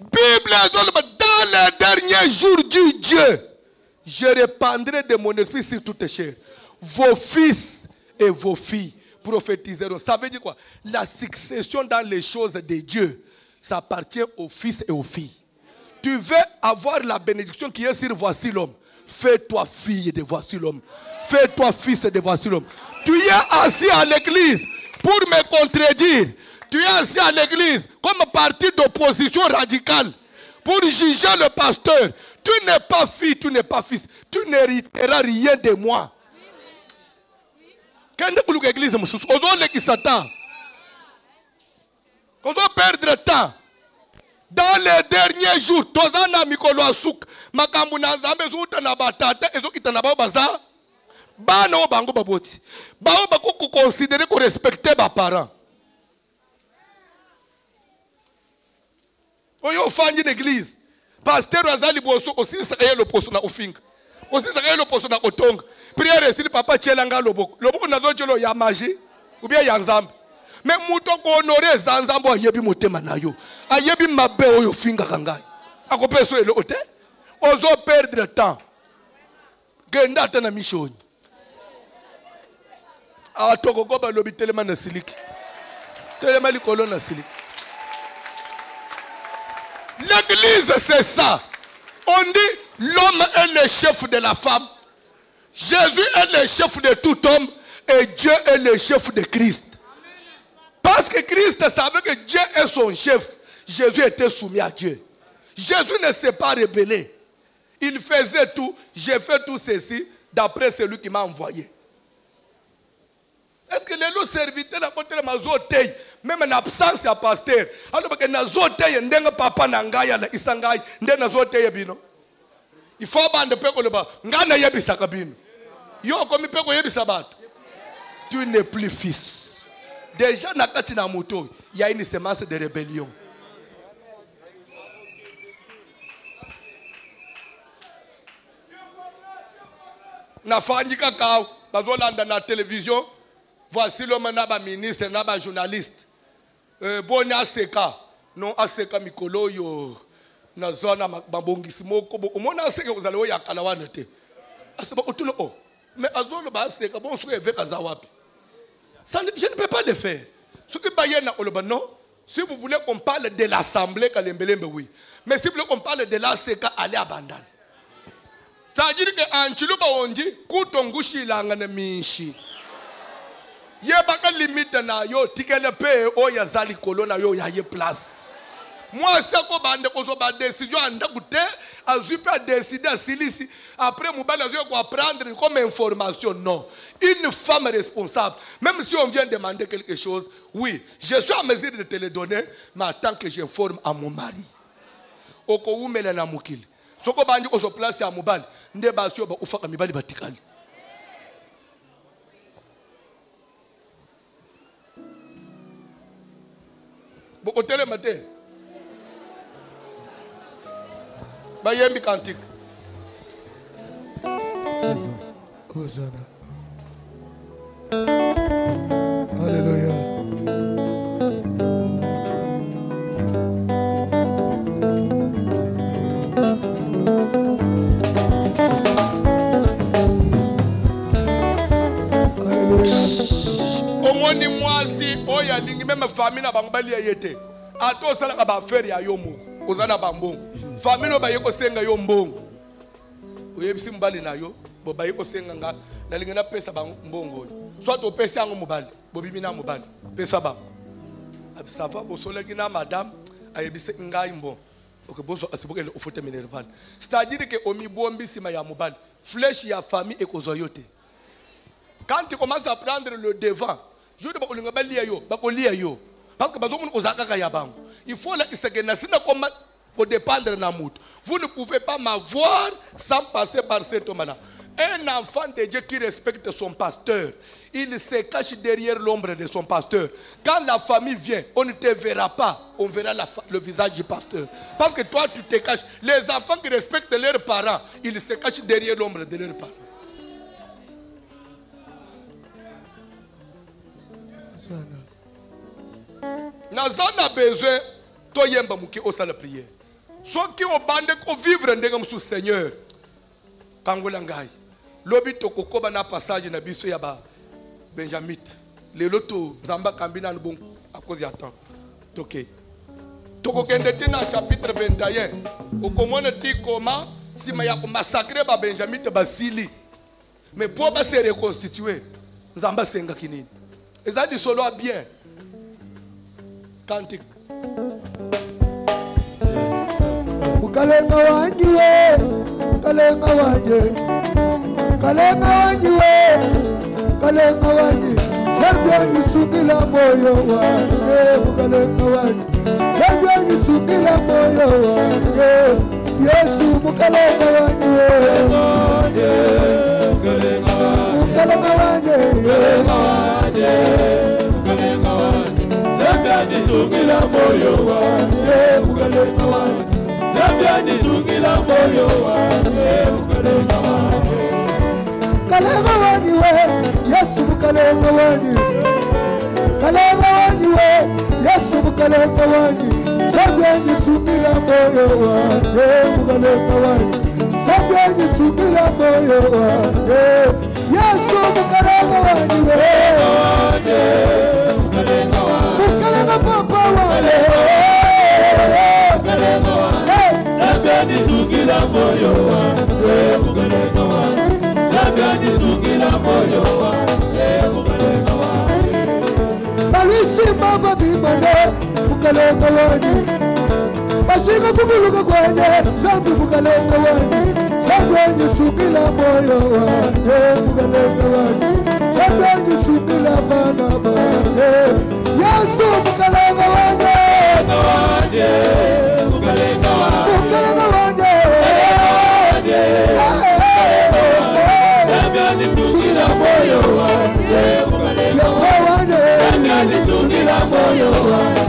Bible zona dans les derniers jours du Dieu. Je répandrai de mon esprit sur toutes les chairs. Vos fils et vos filles prophétiseront. Ça veut dire quoi? La succession dans les choses de Dieu, ça appartient aux fils et aux filles. Tu veux avoir la bénédiction qui est sur voici l'homme. Fais-toi fille de voici l'homme. Fais-toi fils de voici l'homme. Tu es assis à l'église pour me contredire. Tu es assis à l'église comme parti d'opposition radicale pour juger le pasteur. Tu n'es pas fille, tu n'es pas fils. Tu n'hériteras rien de moi. Quand tu es l'église, on va perdre temps. Dans les derniers jours, tozana mikolo asuk makambu na nzambe zuta na batata ezokita na baza bana o bango baboti bao bako considérer ko respecter ba parents. Oyo fanyi l'église pasteur azali boso aussi sakaye lo poso na ofinga aussi sakaye lo poso na otonga prière si papa chelanga loboko nazo chelo ya magie ou bien ya nzambe. Mais muto ko honorer zanzambo ayebi motema na yo ayebi mabe oyo finga kangai akopeso elo ote ozo perdre temps genda tana mission atoko ko ba lobi telema na siliki telema likolo na siliki. L'église c'est ça. On dit l'homme est le chef de la femme. Jésus est le chef de tout homme et Dieu est le chef de Christ. Parce que Christ savait que Dieu est son chef. Jésus était soumis à Dieu. Jésus ne s'est pas rebellé. Il faisait tout. J'ai fait tout ceci d'après celui qui m'a envoyé. Est-ce que les loups serviteurs à côté de ma zotei, même en absence de pasteur, alors que na zotei ndenga papa nangaya la isangai ndenga zotei bino. Il faut bande peko leba ngana yebisa kabino. Yo komi peko yebisa bato. Tu n'es plus fils. Déjà, il y a une semence de rébellion. Na fanyi kakao, bazolanda na télévision, voici l'homme naba ministre, naba journaliste. Boni aseka, non aseka mikolo yo, na zona mabongisi moko, umona aseka uzalewo ya kalawana te. Aseba utuno o, mais azolo ba aseka, bon souke veka zawapi. Ça, je ne peux pas le faire. Ce que non, si vous voulez qu'on parle de l'assemblée, oui. Mais si vous voulez qu'on parle de l'ACK, allez à Bandal. Ça veut dire que Anchiluba on dit, Koutongushi langane minshi. Yebaka limite na yo, tikele pe o ya zali kolona yo ya ye place. Moi, c'est qu'on bande qu'on décision en goûter, à super décider à Silici. Après, mon balazio quoi prendre comme information. Non. Une femme responsable. Même si on vient demander quelque chose, oui, je suis en mesure de te le donner, mais tant que j'informe à mon mari. Oko umele na mukili. Soko bandi ko so place à mobile. Nde basio ba ufaka mibali batikali. Boko tele matin. Bayembi kantik. Hosanna. Alléluia. Omoni mwasi oya lingi même famille na bango bali yete. Ato sala ka ba faire ya yomo. Ozana bambongo. famille no baye ko senga yo mbongo oyebisi mobali na yo bo baye ko senga nga nalingi na pesa ba mbongo soit opesi yango mobali bobimi na mobali pesa ba ça va bosolaki na madame ayebisi ngai mbo ok boso asibokende ofote minerval c'est-à-dire que omibombi sima ya mobali flèche ya famille ekozoyote quand tu commences à prendre le devant je ne bakolinga balia yo bakolia yo parce que bazomuna kozaka ya bango il faut la isegena sina comme faut dépendre na mutu. Vous ne pouvez pas m'avoir sans passer par cet homme-là. Un enfant de Dieu qui respecte son pasteur, il se cache derrière l'ombre de son pasteur. Quand la famille vient, on ne te verra pas, on verra le visage du pasteur. Parce que toi, tu te caches. Les enfants qui respectent leurs parents, ils se cachent derrière l'ombre de leurs parents. Nazana besoin, toi yemba muki osa la prière. Ceux qui ont bandé ko vivre ndenge sous Seigneur. Kangola ngai. Lobi to kokoba na passage na biso ya ba Benjamite. Le loto zamba kambina bon à cause ya temps. Toké. Toko kende na chapitre 21. Okomona ti comment si maya ko massacrer ba Benjamite basili. Mais pour ba se reconstituer, zamba senga kinini. Ezali solo bien. Cantique. Kalenga wanji we, kalenga wanji, kalenga wanji we, kalenga wanji. Sabia sungila moyo wanji, kalenga wanji. Sabia sungila moyo wanji. Yesu mukalenga wanji we, kalenga wanji, kalenga wanji, kalenga wanji. Sabia sungila moyo wanji, kalenga wanji. Sabia sungila moyo wangu kalenga wangu. Kalenga wangu we, Yesu kalenga wangu. Kalenga wangu we, Yesu kalenga wangu. Sabia sungila moyo wangu kalenga wangu. Sabia sungila moyo wangu. Yesu kalenga wangu we. Kalenga wangu. Kalenga papa wangu. Kalenga wangu. Sabia sungila moyo wangu kalenga wangu. Sabia sungila moyo wangu kalenga wangu. Balisi baba bimane mukalenga wangu. Bashika kuguluka kwenye zambi mukalenga wangu. Sabia sungila moyo wangu kalenga wangu. Sabia sungila bana bana. Yesu mukalenga wangu. Mukalenga wangu. Mukalenga wangu. Sungila moyo wangu mukalenga wangu. Sungila moyo wangu.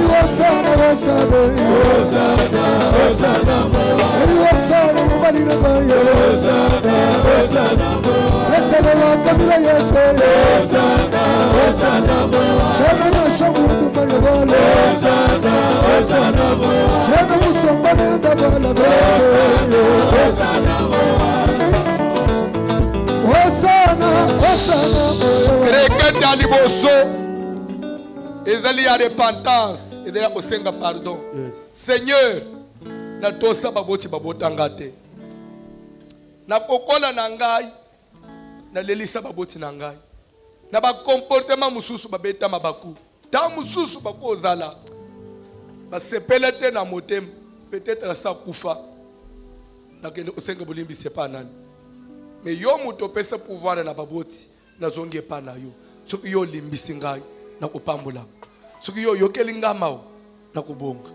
Hosana hosana hosana hosana moyo. Hosana mubalira moyo. Hosana hosana moyo. Etele kabila Yesu. Hosana hosana moyo. Chana na shamu moyo wale. Hosana hosana moyo. Chana musomba nenda bala moyo. Hosana moyo. Hosana hosana moyo. Rekete aliboso. Ezali ya repentance. Ezali ya osenga pardon. Seigneur, na tosa baboti babotanga te. Na kokola na ngai, na lelisa baboti na ngai. Na ba comportement mususu babeta mabaku. Ta mususu bako zala. Ba sepele te na motem, peut-être sa kufa. Na kende osenga bolimbi c'est pas nani. Mais yo muto pesa pouvoir na baboti, na zonge pa na yo. So yo limbisi ngai na kopambola. So yo yokeli ngamao na kubonga.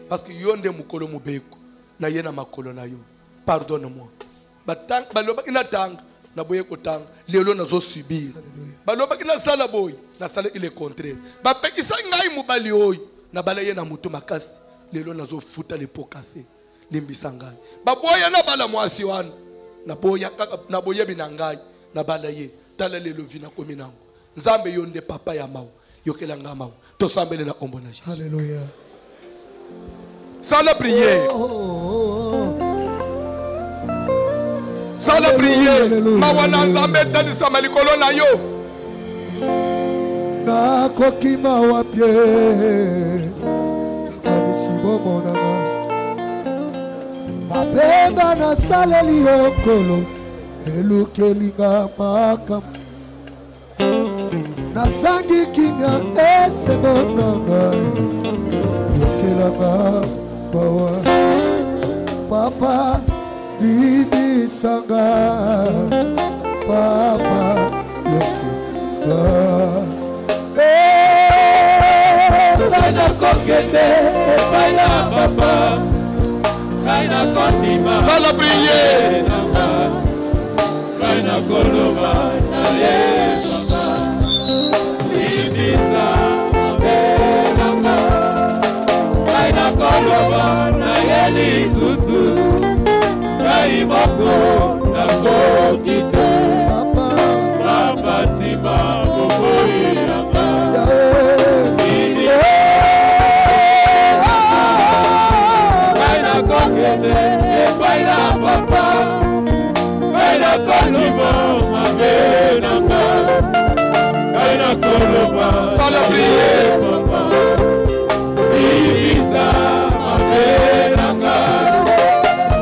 Parce que yo nde mukolo mubeko na yena makolo na yo. Pardonne-moi. Baloba ina tanga na boye ko tanga lelo nazo subir. Baloba ina sala boy na sala il est contraire. Ba pekisa ngai mubali oy na balaye na mutu makasi lelo nazo futa le pokase limbisa ngai. Ba boya na bala mwasi wana na boya na boye binangai na balaye tala lelo vina kominango. Nzambe yonde papa ya mau yokela ngamao to sambele na ombo na Jésus. Alléluia. Sans la prière. Sans la prière. Mawana nzambe tali samali kolona yo. Na kokima wapye. Kanisi bomonanga. Mabenga na saleli okolo elukelinga makambo nasangi kimia esengo na ngai yokelanga bawa papa libisanga papa yokelanga Kaina kokende epaya papa Kaina kondima Sala prière. Kaina koloba na ye papa Libisa abenanga Kaina koloba na ye lisusu Kaimoko na kokite Papa sima bokoiranga Kaina kokende epaya papa Kaina koloba mabenanga Kaina koloba Sala prière. papa Ibisa mabenanga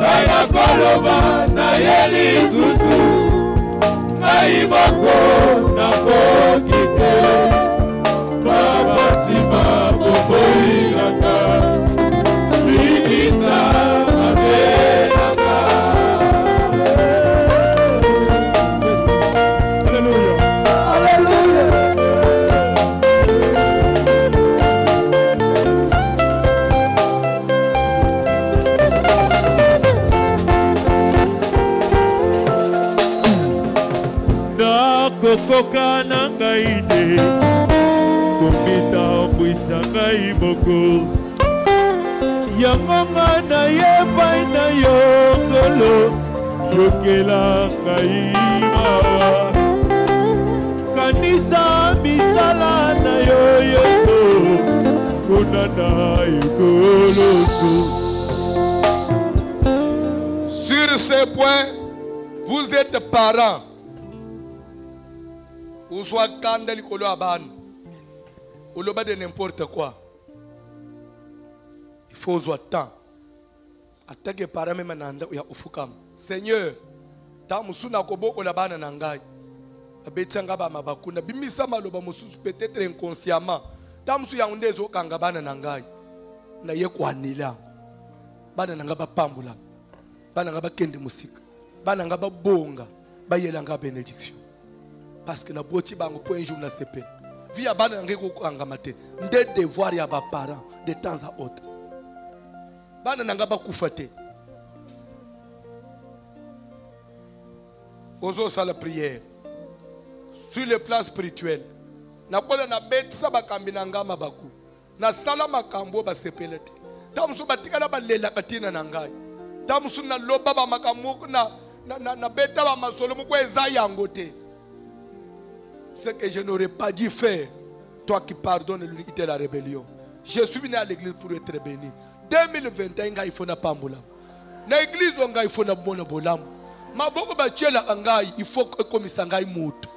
Kaina koloba na yeli susu Kaimoko na kokite Papa sima bokoiranga Ibisa mabenanga Hallelujah. Nakokoka na ngai te Kombita mbwisa ngai moko Yango nga na yebai na yo ngolo Yokela ngai mawa Kanisa misala na yo yeso Konana ekoloso Sur ce point, vous êtes parents. Ou soit kandeli kolo aban. Ou le bas de n'importe quoi. Il faut avoir temps. Attaque parents même nanda ya ufukam. Seigneur, ta musuna koboko la bana nangai. Abetanga ba mabakuna bimisa maloba mususu peut-être inconsciemment. Ta musu ya undezo kanga bana nangai. Na ye kwanila. Bana nanga ba pambula. Bana nga bakende musika bana nga babonga bayelanga benediction parce que na boti bango po un jour na sepe via bana nga ko kanga mate nde devoir ya ba parents de temps à autre bana nga bakufa te ozo sala prière sur le plan spirituel na kola na betisa bakambi na ngama baku na sala makambo ba sepele te tamuso batikala balela katina na ngai tamusu na loba ba makamuku na beta ba masolo muko eza yango te. Ce que je n'aurais pas dû faire, toi qui pardonnes l'iniquité et la rébellion. Je suis venu à l'église pour être béni. 2021 il faut na pambula. Na église on il faut na bona bolam. Maboko ba chela ngai il faut que komisa ngai mutu.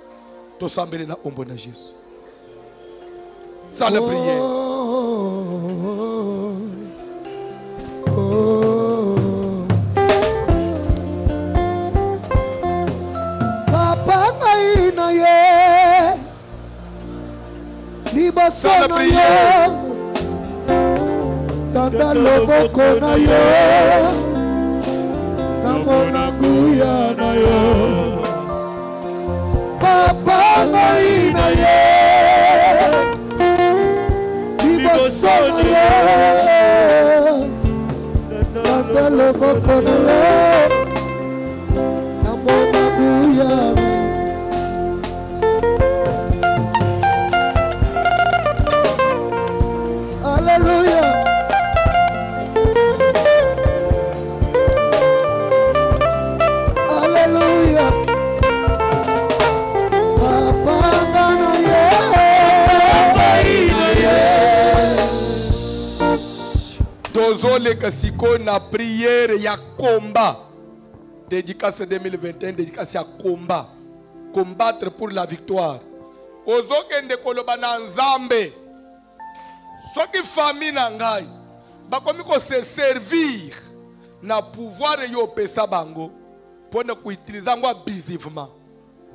To sambele na ombo na Jésus. Ça la prière. Liboso na yo tanda loboko na yo namona kuya na yo papa ngai na ye liboso na yo tanda loboko na yo namona kuya na yo. Hallelujah. Hallelujah. Papa na ye. Tozole kasiko na prière ya combat. Dédicace 2021, dédicace ya combat. Combattre pour la victoire. Ozokende koloba na nzambe. Soki famille na ngai bakomi ko se servir na pouvoir yo pesa bango pona kuutiliza ngo abusivement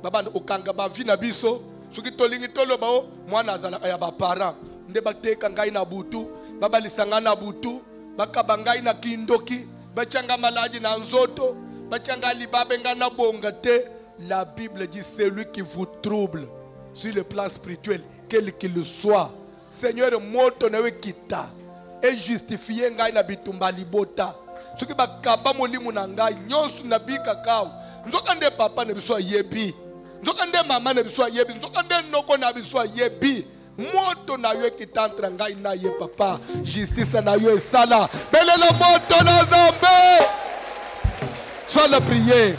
babanda okanga ba vie na biso soki tolingi toloba o mwana azalaka ya ba parents nde bateka ngai na butu babalisanga na butu bakaba ngai na kindoki bachanga malaji na nzoto bachanga libabe nga na bonga te. La Bible dit celui qui vous trouble sur le plan spirituel quel qu'il soit Seigneur moto nawe kita et justifier ngai na bitumba libota soki bakaba molimo na ngai nyonso na bikakao nzoka nde papa na biso yebi nzoka nde mama na biso yebi nzoka nde noko na biso yebi moto na yo kitantra ngai na ye papa justice na yo esala belela moto na Nzambe. Sois la prière.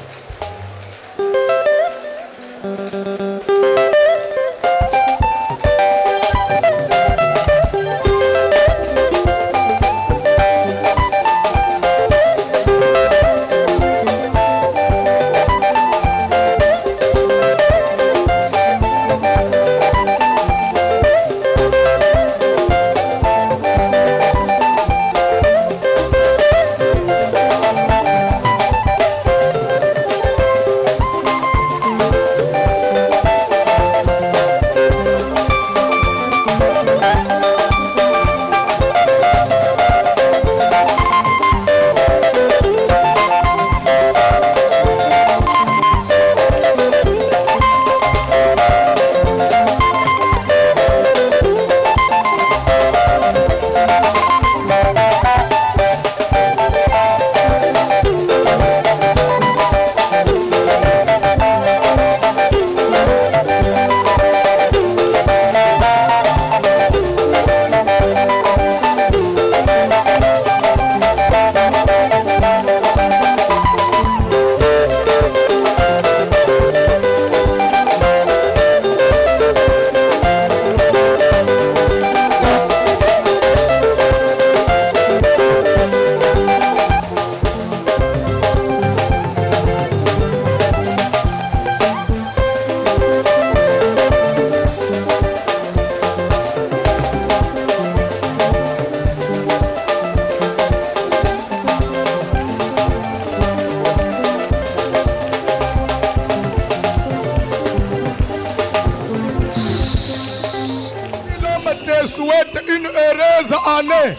Souhaite une heureuse année.